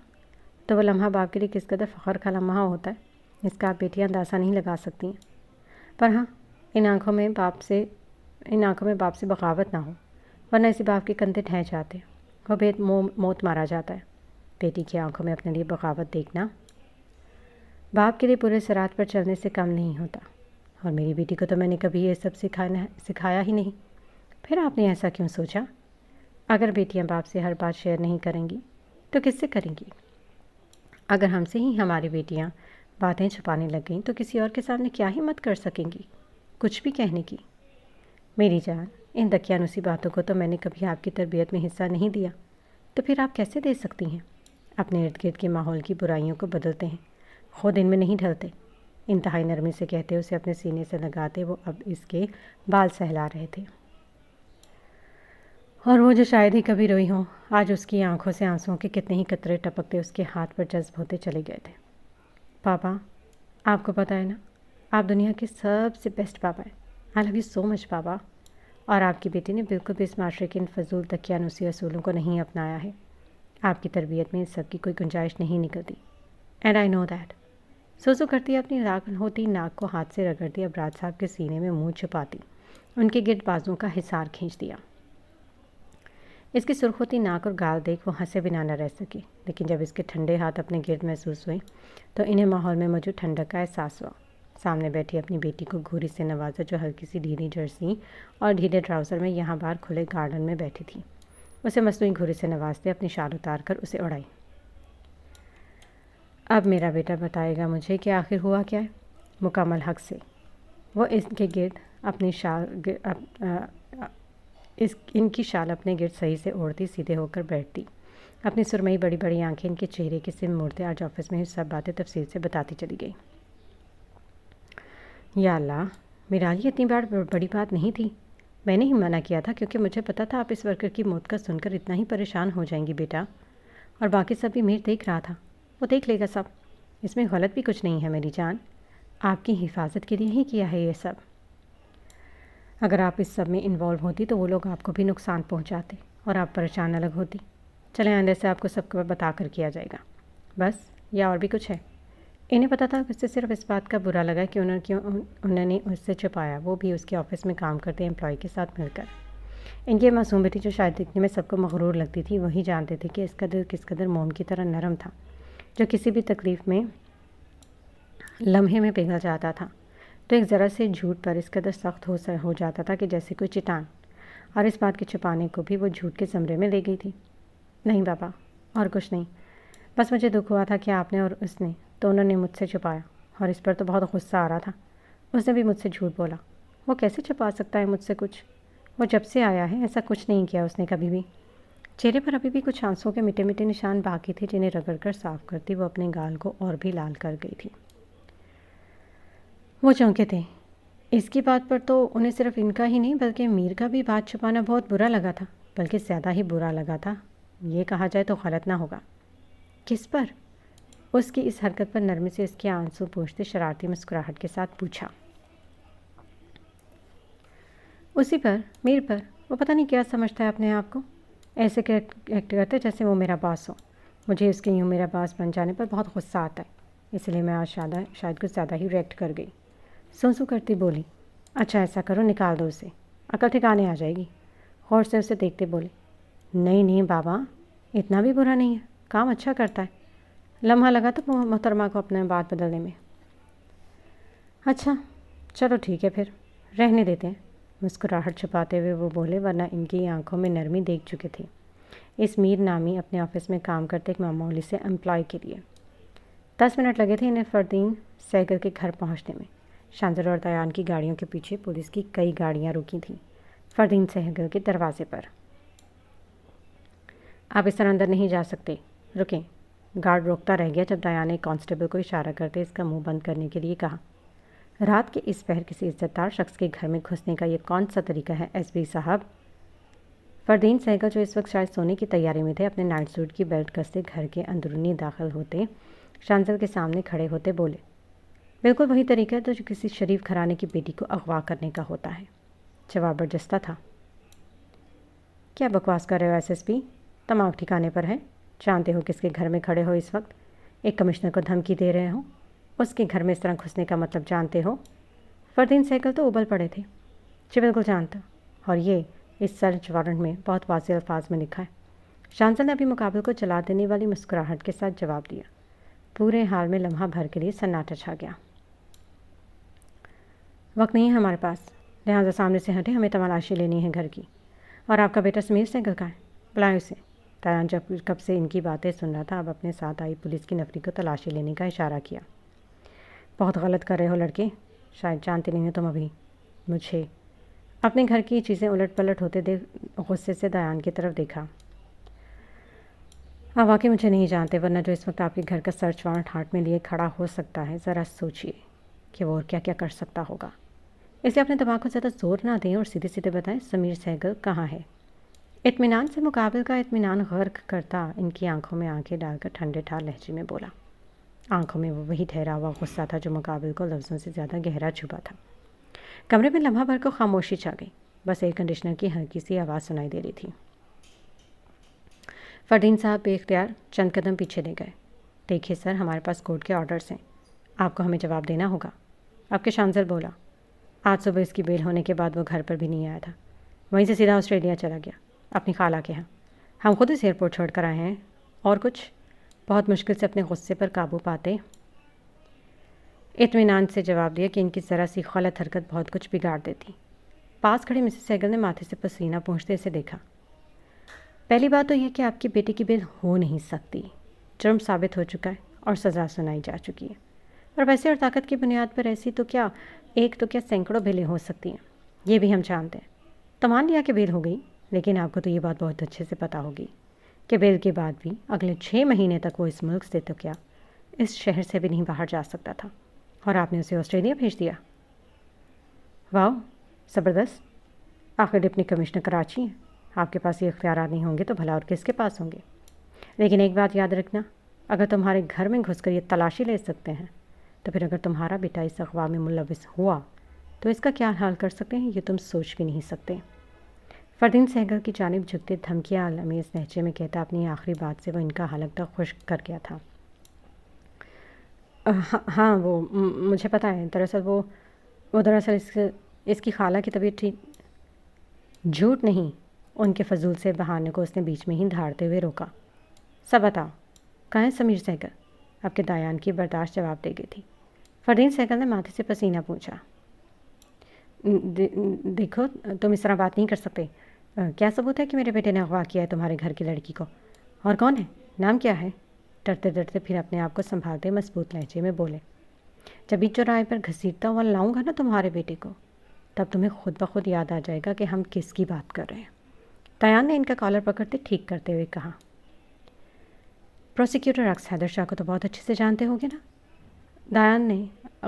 تو وہ لمحہ باپ کے لیے کس قدر فخر کا لمحہ ہوتا ہے اس کا آپ بیٹیاں اندازہ نہیں لگا سکتی ہیں۔ پر ہاں، ان آنکھوں میں باپ سے بغاوت نہ ہو، ورنہ اسی باپ کے کندھے ڈھہ جاتے، وہ موت مارا جاتا ہے۔ بیٹی کی آنکھوں میں اپنے لیے بغاوت دیکھنا باپ کے لیے پورے صراط پر چلنے سے کم نہیں ہوتا، اور میری بیٹی کو تو میں نے کبھی یہ سب سکھایا ہی نہیں۔ پھر آپ نے ایسا کیوں سوچا؟ اگر بیٹیاں باپ سے ہر بات شیئر نہیں کریں گی تو کس سے کریں گی؟ اگر ہم سے ہی ہماری بیٹیاں باتیں چھپانے لگ گئیں تو کسی اور کے سامنے کیا ہمت کر سکیں گی کچھ بھی کہنے کی؟ میری جان، ان دقیانوسی باتوں کو تو میں نے کبھی آپ کی تربیت میں حصہ نہیں دیا، تو پھر آپ کیسے دے سکتی ہیں؟ اپنے ارد گرد کے ماحول کی برائیوں کو بدلتے ہیں، خود ان میں نہیں ڈھلتے۔ انتہائی نرمی سے کہتے اسے اپنے سینے سے لگاتے وہ اب اس کے بال سہلا رہے تھے۔ اور وہ جو شاید ہی کبھی روئی ہوں، آج اس کی آنکھوں سے آنسوؤں کے کتنے ہی قطرے ٹپکتے اس کے ہاتھ پر جذب ہوتے چلے گئے تھے۔ پاپا، آپ کو پتہ ہے نا، آپ دنیا کے سب سے بیسٹ پاپا ہیں۔ آئی لو یو سو مچ پاپا۔ اور آپ کی بیٹی نے بالکل بھی اس معاشرے کے ان فضول دقیانوسی اصولوں کو نہیں اپنایا ہے۔ آپ کی تربیت میں اس سب کی کوئی گنجائش نہیں نکلتی، اینڈ آئی نو دیٹ۔ سوسو کرتی اپنی راگ ہوتی ناک کو ہاتھ سے رگڑتی ابراج صاحب کے سینے میں منہ چھپاتی ان کے گرد بازوں کا حصار کھینچ دیا۔ اس کی سرخ ہوتی ناک اور گال دیکھ وہ ہنسے بنا نہ رہ سکی، لیکن جب اس کے ٹھنڈے ہاتھ اپنے گرد محسوس ہوئے تو انہیں ماحول میں موجود ٹھنڈک کا احساس ہوا۔ سامنے بیٹھی اپنی بیٹی کو گھوری سے نوازا، جو ہلکی سی ڈھیلی جرسی اور ڈھیلے ٹراؤزر میں یہاں باہر کھلے گارڈن میں بیٹھی تھی، اسے مصنوعی گھوری سے نوازتے اپنی شال اتار کر اسے اڑائی۔ اب میرا بیٹا بتائے گا مجھے کہ آخر ہوا کیا ہے؟ مکمل حق سے وہ اس کے گرد اپنی ان کی شال اپنے گرد صحیح سے اوڑھتی سیدھے ہو کر بیٹھتی، اپنی سرمئی بڑی بڑی آنکھیں ان کے چہرے کی سمت موڑتے آج آفس میں سب باتیں تفصیل سے بتاتی چلی گئی۔ یا اللہ، میرا یہ اتنی بڑی بات نہیں تھی۔ میں نے ہی منع کیا تھا کیونکہ مجھے پتا تھا آپ اس ورکر کی موت کا سن کر اتنا ہی پریشان ہو جائیں گی بیٹا، اور باقی سب بھی میر دیکھ رہا تھا، وہ دیکھ لے گا سب، اس میں غلط بھی کچھ نہیں ہے میری جان، آپ کی حفاظت کے لیے ہی کیا ہے یہ سب۔ اگر آپ اس سب میں انوالو ہوتی تو وہ لوگ آپ کو بھی نقصان پہنچاتے اور آپ پریشان الگ ہوتی۔ چلیں آئندہ سے آپ کو سب کو بتا کر کیا جائے گا، بس، یا اور بھی کچھ ہے؟ انہیں پتا تھا اس سے صرف اس بات کا برا لگا کہ انہوں نے اس سے چھپایا، وہ بھی اس کے آفس میں کام کرتے امپلائی کے ساتھ مل کر۔ ان کی معصوم بیٹی جو شاید دیکھنے میں سب کو مغرور لگتی تھی، وہی جانتے تھے کہ اس کا دل کس قدر موم کی طرح نرم تھا، جو کسی بھی تکلیف میں لمحے میں پگھل جاتا تھا تو ایک ذرا سے جھوٹ پر اس قدر سخت ہو جاتا تھا کہ جیسے کوئی چٹان، اور اس بات کے چھپانے کو بھی وہ جھوٹ کے زمرے میں لے گئی تھی۔ نہیں بابا، اور کچھ نہیں، بس مجھے دکھ ہوا تھا کہ آپ نے اور اس نے دونوں نے مجھ سے چھپایا، اور اس پر تو بہت غصہ آ رہا تھا۔ اس نے بھی مجھ سے جھوٹ بولا، وہ کیسے چھپا سکتا ہے مجھ سے کچھ؟ وہ جب سے آیا ہے ایسا کچھ نہیں کیا اس نے کبھی بھی۔ چہرے پر ابھی بھی کچھ آنسوؤں کے مٹے مٹے نشان باقی تھے، جنہیں رگڑ کر صاف کرتی وہ اپنے گال کو اور بھی لال کر گئی تھی۔ وہ چونکے تھے۔ اس کی بات پر تو انہیں صرف ان کا ہی نہیں بلکہ میر کا بھی بات چھپانا بہت برا لگا تھا، بلکہ زیادہ ہی برا لگا تھا، یہ کہا جائے تو غلط نہ ہوگا۔ کس پر؟ اس کی اس حرکت پر نرمی سے اس کے آنسو پوچھتے شرارتی مسکراہٹ کے ساتھ پوچھا۔ اسی پر، میر پر۔ وہ پتہ نہیں کیا سمجھتا ہے اپنے آپ کو، ایسے ایکٹ کرتا ہے جیسے وہ میرا باس ہو۔ مجھے اس کے یوں میرا باس بن جانے پر بہت غصہ آتا ہے، اس لیے میں آج شاید کچھ زیادہ ہی ریئیکٹ کر گئی۔ سو کرتی بولی، اچھا ایسا کرو، نکال دو اسے، عقل ٹھکانے آ جائے گی۔ غور سے اسے دیکھتے بولے، نہیں بابا، اتنا بھی برا نہیں ہے، کام اچھا کرتا ہے۔ لمحہ لگا تو محترمہ کو اپنے بات بدلنے میں۔ اچھا چلو ٹھیک ہے، پھر رہنے دیتے ہیں، مسکراہٹ چھپاتے ہوئے وہ بولے، ورنہ ان کی آنکھوں میں نرمی دیکھ چکے تھے اس میر نامی اپنے آفس میں کام کرتے ایک معمولی سے امپلائی کے لیے۔ 10 منٹ لگے تھے انہیں فردین سہگل کے گھر پہنچنے میں۔ شانزل اور دیان کی گاڑیوں کے پیچھے پولیس کی کئی گاڑیاں رکی تھیں فردین سہگل کے دروازے پر۔ آپ اس طرح اندر نہیں جا سکتے، رکیں۔ گارڈ روکتا رہ گیا جب دیان نے کانسٹیبل کو اشارہ کرتے اس کا منہ بند کرنے کے لیے کہا۔ رات کے اس پہر کسی عزت دار شخص کے گھر میں گھسنے کا یہ کون سا طریقہ ہے ایس پی صاحب؟ فردین سہگل جو اس وقت شاید سونے کی تیاری میں تھے، اپنے نائٹ سوٹ کی بیلٹ کستے گھر کے اندرونی داخل ہوتے شانزل کے سامنے کھڑے ہوتے بولے، بالکل وہی طریقہ ہے جو کسی شریف گھرانے کی بیٹی کو اغوا کرنے کا ہوتا ہے۔ جواب برجستہ تھا۔ کیا بکواس کر رہے ہو ایس پی؟ دماغ ٹھکانے پر ہے؟ جانتے ہو کس کے گھر میں کھڑے ہو اس وقت؟ ایک کمشنر کو دھمکی دے رہے ہو؟ اس کے گھر میں اس طرح گھسنے کا مطلب جانتے ہو؟ فردین سہگل تو ابل پڑے تھے۔ جی بالکل جانتا، اور یہ اس سرچ وارنٹ میں بہت واضح الفاظ میں لکھا ہے۔ شانزل نے ابھی مقابل کو چلا دینے والی مسکراہٹ کے ساتھ جواب دیا۔ پورے حال میں لمحہ بھر کے لیے سناٹا چھا گیا۔ وقت نہیں ہے ہمارے پاس، لہٰذا سامنے سے ہٹے، ہمیں تلاشی لینی ہے گھر کی۔ اور آپ کا بیٹا سمیر سہگل کا ہے، بلائیں اسے۔ دیان جب کب سے ان کی باتیں سن رہا تھا، اب اپنے ساتھ آئی پولیس کی نفری کو تلاشی لینے کا اشارہ کیا۔ بہت غلط کر رہے ہو لڑکے، شاید جانتے نہیں ہو تم ابھی مجھے۔ اپنے گھر کی چیزیں الٹ پلٹ ہوتے دیکھ غصے سے دیان کی طرف دیکھا۔ آپ واقعی مجھے نہیں جانتے، ورنہ جو اس وقت آپ کے گھر کا سرچ وارنٹ ہاتھ میں لیے کھڑا ہو سکتا ہے، ذرا سوچئے کہ وہ اور کیا کیا کر سکتا ہوگا۔ اس لیے اپنے دماغ کو زیادہ زور نہ دیں اور سیدھے سیدھے بتائیں سمیر سہگل کہاں ہے۔ اطمینان سے مقابل کا اطمینان غرق کرتا ان کی آنکھوں میں آنکھیں ڈال کر ٹھنڈے ٹھار لہجے میں بولا۔ آنکھوں میں وہ وہی ٹھہرا ہوا غصہ تھا جو مقابل کو لفظوں سے زیادہ گہرا چھپا تھا۔ کمرے میں لمحہ بھر کو خاموشی چھا گئی، بس ایئر کنڈیشنر کی ہلکی سی آواز سنائی دے رہی تھی۔ فردین صاحب بے اختیار چند قدم پیچھے لے گئے۔ دیکھیے سر، ہمارے پاس کورٹ کے آرڈرز ہیں، آپ کو ہمیں جواب دینا ہوگا۔ اب کے شانزل بولا۔ آج صبح اس کی بیل ہونے کے بعد وہ گھر پر بھی نہیں آیا تھا، وہیں سے سیدھا آسٹریلیا چلا گیا اپنی خالہ کے ہاں۔ ہم خود اس ایئرپورٹ چھوڑ کر آئے ہیں۔ اور کچھ؟ بہت مشکل سے اپنے غصے پر قابو پاتے اطمینان سے جواب دیا کہ ان کی ذرا سی غلط حرکت بہت کچھ بگاڑ دیتی۔ پاس کھڑے مسز سہگل نے ماتھے سے پسینہ پونچھتے اسے دیکھا۔ پہلی بات تو یہ کہ آپ کی بیٹی کی بیل ہو نہیں سکتی، جرم ثابت ہو چکا ہے اور سزا سنائی جا چکی ہے، اور پیسے اور طاقت کی بنیاد پر ایسی تو کیا ایک تو کیا سینکڑوں بیلیں ہو سکتی ہیں، یہ بھی ہم جانتے ہیں۔ تو مان لیا کہ بیل ہو گئی، لیکن آپ کو تو یہ بات بہت اچھے سے پتہ ہوگی کہ بیل کے بعد بھی اگلے 6 مہینے تک وہ اس ملک سے تو کیا اس شہر سے بھی نہیں باہر جا سکتا تھا، اور آپ نے اسے آسٹریلیا بھیج دیا۔ واہ، زبردست! آخر ڈپٹی کمشنر کراچی ہیں، آپ کے پاس یہ اختیارات نہیں ہوں گے تو بھلا اور کس کے پاس ہوں گے؟ لیکن ایک بات یاد رکھنا، اگر تمہارے گھر میں گھس کر یہ تلاشی لے سکتے ہیں تو پھر اگر تمہارا بیٹا اس اغوا میں ملوث ہوا تو اس کا کیا حال کر سکتے ہیں یہ تم سوچ بھی نہیں سکتے۔ فردین سہگل کی جانب جھکتے دھمکیاں امیز لہجے میں کہتا اپنی آخری بات سے وہ ان کا حلق تک خشک کر گیا تھا۔ ہاں وہ مجھے پتہ ہے، دراصل اس کی خالہ کی طبیعت ٹھیک۔ جھوٹ نہیں، ان کے فضول سے بہانے کو اس نے بیچ میں ہی دھاڑتے ہوئے روکا۔ سب بتاؤ، کہاں ہے سمیر سہگل؟ اب کے دایان کی برداشت جواب دے گئی تھی۔ فردین سہگل نے ماتھے سے پسینہ پوچھا۔ دیکھو، تم اس طرح بات نہیں کر سکتے۔ کیا ثبوت ہے کہ میرے بیٹے نے اغوا کیا ہے تمہارے گھر کی لڑکی کو؟ اور کون ہے؟ نام کیا ہے؟ ڈرتے ڈرتے پھر اپنے آپ کو سنبھالتے مضبوط لہجے میں بولے۔ جب بیچ چوراہے پر گھسیٹتا ہوا لاؤں گا نا تمہارے بیٹے کو، تب تمہیں خود بخود یاد آ جائے گا کہ ہم کس کی بات کر رہے ہیں۔ دیان نے ان کا کالر پکڑتے ٹھیک کرتے ہوئے کہا۔ پروسیکیوٹر اکس حیدر شاہ کو تو بہت اچھے سے جانتے ہوگے نا؟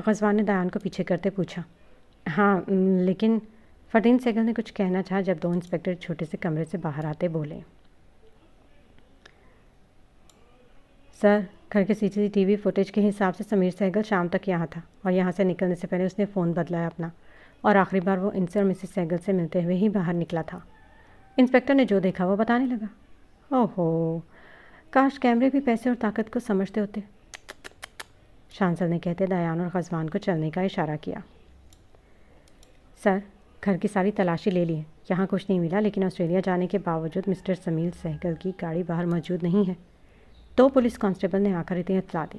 غزوان نے دیان کو پیچھے کرتے پوچھا۔ ہاں، لیکن فردین سہگل نے کچھ کہنا چاہا جب 2 انسپکٹر چھوٹے سے کمرے سے باہر آتے بولے۔ سر، گھر کے CCTV فوٹیج کے حساب سے سمیر سہگل شام تک یہاں تھا، اور یہاں سے نکلنے سے پہلے اس نے فون بدلا ہے اپنا، اور آخری بار وہ ان سے اور مسز سہگل سے ملتے ہوئے ہی باہر نکلا تھا۔ انسپکٹر نے جو دیکھا وہ بتانے لگا۔ اوہو، کاش کیمرے بھی پیسے اور طاقت کو سمجھتے ہوتے، شانزل نے کہتے دیان اور غزوان کو چلنے کا اشارہ کیا۔ سر، گھر کی ساری تلاشی لے لی ہے، یہاں کچھ نہیں ملا، لیکن آسٹریلیا جانے کے باوجود مسٹر سمیر سہگل کی گاڑی باہر موجود نہیں ہے۔ 2 پولیس کانسٹیبل نے آ کر اتنی اطلاع دی۔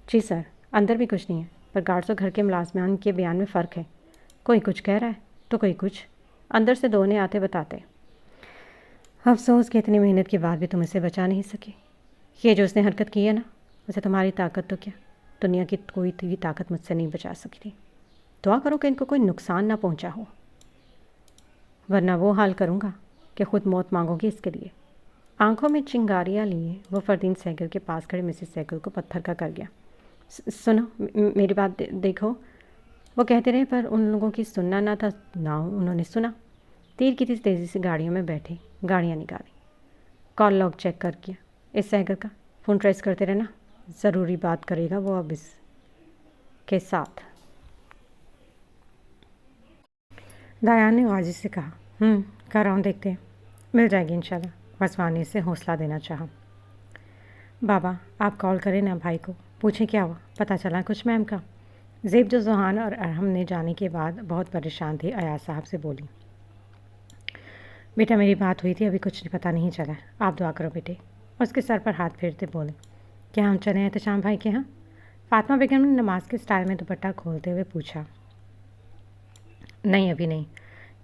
جی سر، اندر بھی کچھ نہیں ہے، پر گارڈز اور گھر کے ملازمان کے بیان میں فرق ہے، کوئی کچھ کہہ رہا ہے تو کوئی کچھ، اندر سے 2 نے آتے بتاتے۔ افسوس کہ اتنی محنت کے بعد بھی تم اسے بچا نہیں سکے۔ یہ جو اس نے حرکت کی ہے نا، اسے تمہاری طاقت تو کیا، دنیا کی کوئی بھی طاقت مجھ سے نہیں بچا سکتی۔ دعا کرو کہ ان کو کوئی نقصان نہ پہنچا ہو، ورنہ وہ حال کروں گا کہ خود موت مانگو گی اس کے لیے۔ آنکھوں میں چنگاریاں لیے وہ فردین سہگل کے پاس کھڑے مسز سہگل کو پتھر کا کر گیا۔ سنو، میری بات دیکھو، وہ کہتے رہے پر ان لوگوں کی سننا نہ تھا، نہ انہوں نے سنا۔ تیر کی تیزی سے گاڑیوں میں بیٹھے، گاڑیاں نکالی، کال لاگ چیک کر کیا اس سہگل کا، فون ٹریس کرتے رہنا، ضروری بات کرے گا وہ اب اس کے ساتھ۔ دیان نے غازی سے کہا۔ کر رہا ہوں، دیکھتے ہیں، مل جائے گی انشاءاللہ۔ غزوان نے اسے حوصلہ دینا چاہا۔ بابا، آپ کال کریں نا بھائی کو، پوچھیں کیا ہوا، پتہ چلا کچھ میم کا؟ زیب جو زوہان اور ارحم نے جانے کے بعد بہت پریشان تھی ایاز صاحب سے بولی۔ بیٹا میری بات ہوئی تھی، ابھی کچھ پتہ نہیں چلا، آپ دعا کرو بیٹے۔ اس کے سر پر ہاتھ پھیرتے بولے۔ کیا ہم چلیں احتشام بھائی کے ہاں؟ فاطمہ بیگم نے نماز کے سٹائل میں دوپٹہ کھولتے ہوئے پوچھا۔ نہیں، ابھی نہیں،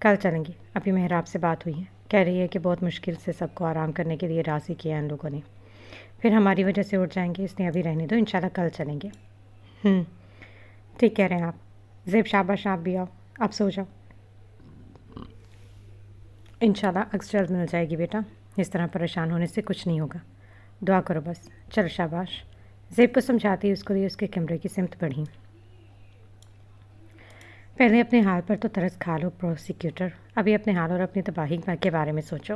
کل چلیں گے، ابھی محراب سے بات ہوئی ہے، کہہ رہی ہے کہ بہت مشکل سے سب کو آرام کرنے کے لیے راضی کیا ان لوگوں نے، پھر ہماری وجہ سے اٹھ جائیں گے، اس نے ابھی رہنے دو، انشاءاللہ کل چلیں گے۔ ٹھیک کہہ رہے ہیں آپ۔ زیب شاباش، آپ بھی آؤ، اب سو جاؤ۔ انشاءاللہ عکس جلد مل جائے گی بیٹا، اس طرح پریشان ہونے سے کچھ نہیں ہوگا، دعا کرو بس، چلو شاباش۔ زیب کو سمجھاتی اس کو لیے اس کے کمرے کی سمت بڑھی۔ پہلے اپنے حال پر تو ترس کھا لو پروسیکیوٹر، ابھی اپنے حال اور اپنی تباہی کے بارے میں سوچو۔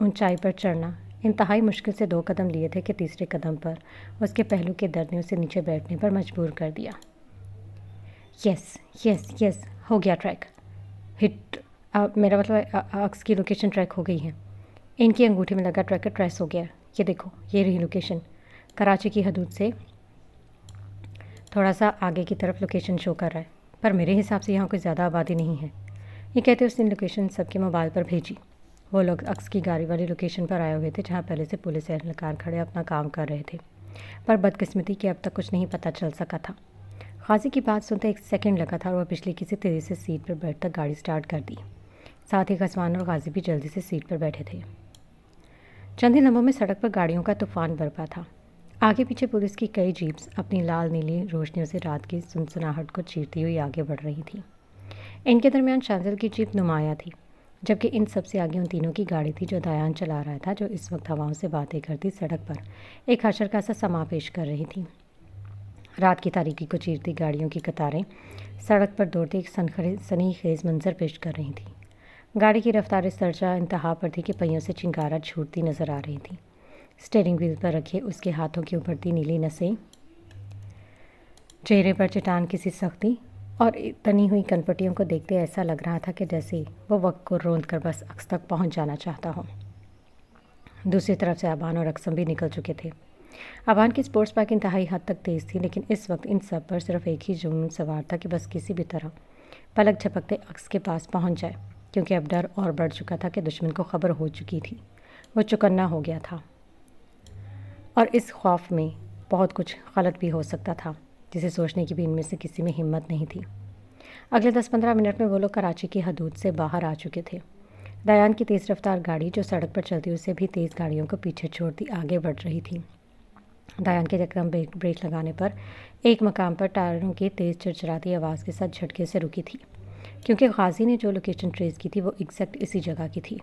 اونچائی پر چڑھنا انتہائی مشکل سے 2 قدم لیے تھے کہ تیسرے قدم پر اس کے پہلو کے درد نے اسے نیچے بیٹھنے پر مجبور کر دیا۔ یس یس یس، ہو گیا ٹریک ہٹ، میرا مطلب عکس کی لوکیشن ٹریک ہو گئی ہے۔ ان کی انگوٹھی میں لگا ٹریکر ٹریس ہو گیا۔ یہ دیکھو، یہ رہی لوکیشن، کراچی کی حدود سے تھوڑا سا آگے کی طرف لوکیشن شو کر رہا ہے، پر میرے حساب سے یہاں کوئی زیادہ آبادی نہیں ہے۔ یہ کہتے اس نے لوکیشن سب کے موبائل پر بھیجی۔ وہ لوگ عکس کی گاڑی والی لوکیشن پر آئے ہوئے تھے جہاں پہلے سے پولیس اہلکار کھڑے اپنا کام کر رہے تھے، پر بدقسمتی کہ اب تک کچھ نہیں پتہ چل سکا تھا۔ غازی کی بات سنتے 1 سیکنڈ لگا تھا اور وہ پچھلی کسی تیزی سے سیٹ پر بیٹھ کر گاڑی سٹارٹ کر دی۔ ساتھ ہی غزوان اور غازی بھی جلدی سے سیٹ پر بیٹھے تھے۔ چند ہی لمحوں میں سڑک پر گاڑیوں کا طوفان برپا تھا۔ آگے پیچھے پولیس کی کئی جیپس اپنی لال نیلی روشنیوں سے رات کی سنسناہٹ کو چیرتی ہوئی آگے بڑھ رہی تھیں۔ ان کے درمیان شانزل کی جیپ نمایاں تھی، جبکہ ان سب سے آگے ان تینوں کی گاڑی تھی جو دیان چلا رہا تھا، جو اس وقت ہواؤں سے باتیں کرتی سڑک پر ایک حشر کا سا سما پیش کر رہی تھی۔ رات کی تاریکی کو چیرتی گاڑیوں کی قطاریں سڑک پر دوڑتے ایک سنی خیز منظر پیش کر رہی تھیں۔ گاڑی کی رفتار اس درجہ انتہا پر تھی کہ پہیوں سے چنگارا چھوٹتی نظر آ رہی تھی۔ اسٹیئرنگ وہیل پر رکھے اس کے ہاتھوں کی ابھرتی نیلی نسیں، چہرے پر چٹان کسی سختی اور تنی ہوئی کنپٹیوں کو دیکھتے ایسا لگ رہا تھا کہ جیسے وہ وقت کو روند کر بس عکس تک پہنچ جانا چاہتا ہو۔ دوسری طرف سے ابان اور اقسم بھی نکل چکے تھے۔ ابان کی اسپورٹس بائک انتہائی حد تک تیز تھی، لیکن اس وقت ان سب پر صرف ایک ہی جنون سوار تھا کہ بس کسی بھی طرح پلک جھپکتے عکس کے پاس پہنچ جائے، کیونکہ اب ڈر اور بڑھ چکا تھا کہ دشمن کو خبر ہو چکی تھی، وہ چوکنا ہو گیا تھا، اور اس خوف میں بہت کچھ غلط بھی ہو سکتا تھا جسے سوچنے کی بھی ان میں سے کسی میں ہمت نہیں تھی۔ اگلے 10-15 منٹ میں وہ لوگ کراچی کی حدود سے باہر آ چکے تھے۔ دیان کی تیز رفتار گاڑی جو سڑک پر چلتی اسے بھی تیز گاڑیوں کو پیچھے چھوڑتی آگے بڑھ رہی تھی۔ دیان کے یکدم بریک لگانے پر ایک مقام پر ٹائروں کی تیز چرچراتی آواز کے ساتھ جھٹکے سے رکی تھی، کیونکہ غازی نے جو لوکیشن ٹریس کی تھی وہ ایگزیکٹ اسی جگہ کی تھی۔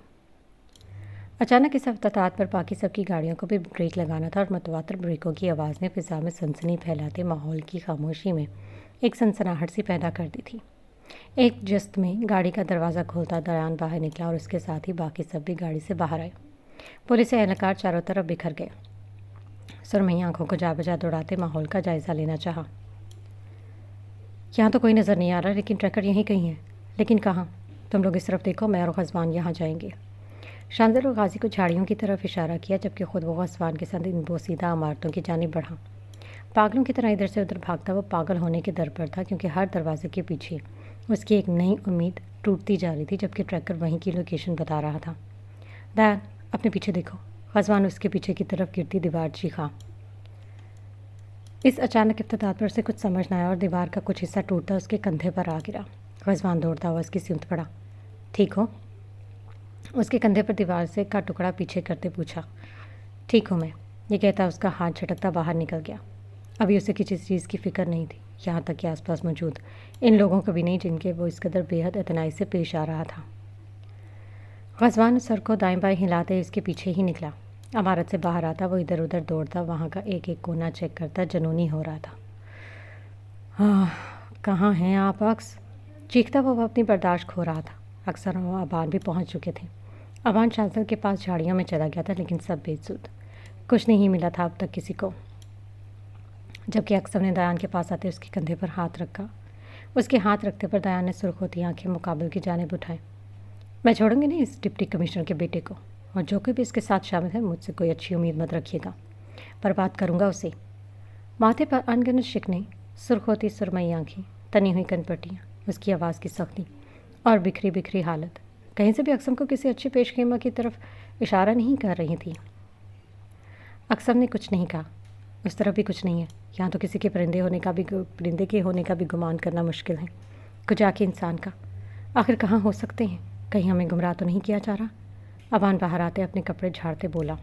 اچانک اس افتتاحات پر باقی سب کی گاڑیوں کو بھی بریک لگانا تھا، اور متواتر بریکوں کی آواز نے فضا میں سنسنی پھیلاتے ماحول کی خاموشی میں ایک سنسناہٹ سی پیدا کر دی تھی۔ ایک جست میں گاڑی کا دروازہ کھولتا دیان باہر نکلا اور اس کے ساتھ ہی باقی سب بھی گاڑی سے باہر آئے۔ پولیس اہلکار چاروں طرف بکھر گئے۔ سرمئی آنکھوں کو جا بجا دوڑاتے ماحول کا جائزہ لینا چاہا۔ یہاں تو کوئی نظر نہیں آ رہا، لیکن ٹریکر یہیں کہیں ہے۔ لیکن کہاں؟ تم لوگ اس طرف دیکھو، میں اور غزوان یہاں جائیں گے۔ شانزل اور غازی کو جھاڑیوں کی طرف اشارہ کیا، جبکہ خود وہ غزوان کے ساتھ ان بوسیدہ عمارتوں کی جانب بڑھا۔ پاگلوں کی طرح ادھر سے ادھر بھاگتا وہ پاگل ہونے کے در پر تھا، کیونکہ ہر دروازے کے پیچھے اس کی ایک نئی امید ٹوٹتی جا رہی تھی، جبکہ ٹریکر وہیں کی لوکیشن بتا رہا تھا۔ دیان، اپنے پیچھے دیکھو، غزوان اس کے پیچھے کی طرف گرتی دیوار چیخا۔ اس اچانک افتتاح پر اسے کچھ سمجھ نہ آیا اور دیوار کا کچھ حصہ ٹوٹتا اس کے کندھے پر آ گرا۔ غزوان دوڑتا ہوا اس کی سمت پڑا۔ ٹھیک ہو؟ اس کے کندھے پر دیوار سے کا ٹکڑا پیچھے کرتے پوچھا۔ ٹھیک ہوں میں، یہ کہتا اس کا ہاتھ جھٹکتا باہر نکل گیا۔ ابھی اسے کسی چیز کی فکر نہیں تھی، یہاں تک کہ آس پاس موجود ان لوگوں کو بھی نہیں جن کے وہ اس قدر بے حد اعتنائی سے پیش آ رہا تھا۔ غزوان سر کو دائیں بائیں ہلاتے اس کے پیچھے ہی نکلا۔ عمارت سے باہر آتا وہ ادھر ادھر دوڑتا، وہاں کا ایک ایک کونا چیک کرتا، جنونی ہو رہا تھا۔ کہاں ہیں آپ عکس؟ چیختا وہ اپنی برداشت کھو رہا تھا۔ اکثر و ابان بھی پہنچ چکے تھے۔ ابان شانزل کے پاس جھاڑیوں میں چلا گیا تھا، لیکن سب بے سود، کچھ نہیں ملا تھا اب تک کسی کو۔ جبکہ اکثر نے دیان کے پاس آتے اس کے کندھے پر ہاتھ رکھا۔ اس کے ہاتھ رکھتے پر دیان نے سرخ ہوتی آنکھیں مقابل کی جانب اٹھائے۔ میں چھوڑوں گی نہیں اس ڈپٹی کمشنر کے بیٹے کو، اور جو کوئی بھی اس کے ساتھ شامل ہے مجھ سے کوئی اچھی امید مت رکھیے گا، پر بات کروں گا اسے۔ ماتھے پر انگنت شکنے، سرخ ہوتی سرمئی آنکھیں، تنی ہوئی کنپٹیاں، اس کی آواز کی سختی اور بکھری بکھری حالت کہیں سے بھی اقسم کو کسی اچھے پیش خیمہ کی طرف اشارہ نہیں کر رہی تھی۔ اقسم نے کچھ نہیں کہا۔ اس طرف بھی کچھ نہیں ہے، یہاں تو کسی کے پرندے کے ہونے کا بھی گمان کرنا مشکل ہے، کجا کے انسان کا۔ آخر کہاں ہو سکتے ہیں؟ کہیں ہمیں گمراہ تو نہیں کیا جا رہا؟ ابان باہر آتے اپنے کپڑے جھاڑتے بولا۔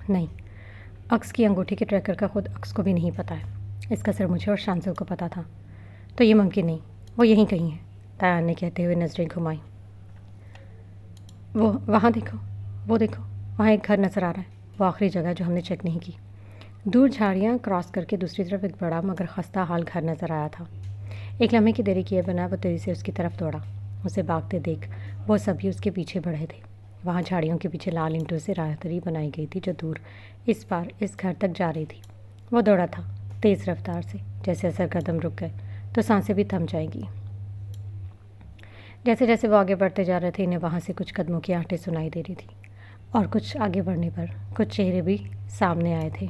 نہیں، عکس کی انگوٹھی کے ٹریکر کا خود عکس کو بھی نہیں پتہ ہے، اس کا صرف مجھے اور شانزل کو پتہ تھا، تو یہ ممکن نہیں، وہ یہیں کہیں ہے، دیان نے کہتے ہوئے نظریں گھمائیں۔ وہ وہاں دیکھو، وہ دیکھو، وہاں ایک گھر نظر آ رہا ہے، وہ آخری جگہ جو ہم نے چیک نہیں کی۔ دور جھاڑیاں کراس کر کے دوسری طرف ایک بڑا مگر خستہ حال گھر نظر آیا تھا۔ ایک لمحے کی دیری کیے بنا وہ تیزی سے اس کی طرف دوڑا۔ اسے بھاگتے دیکھ وہ سبھی اس کے پیچھے بڑھے تھے۔ وہاں جھاڑیوں کے پیچھے لال اینٹوں سے راہداری بنائی گئی تھی جو دور اس پار اس گھر تک جا رہی تھی۔ وہ دوڑا تھا تیز رفتار سے، جیسے اثر قدم رک گئے تو سانسیں بھی تھم جائیں گی۔ جیسے جیسے وہ آگے بڑھتے جا رہے تھے انہیں وہاں سے کچھ قدموں کی آہٹیں سنائی دے رہی تھی، اور کچھ آگے بڑھنے پر کچھ چہرے بھی سامنے آئے تھے۔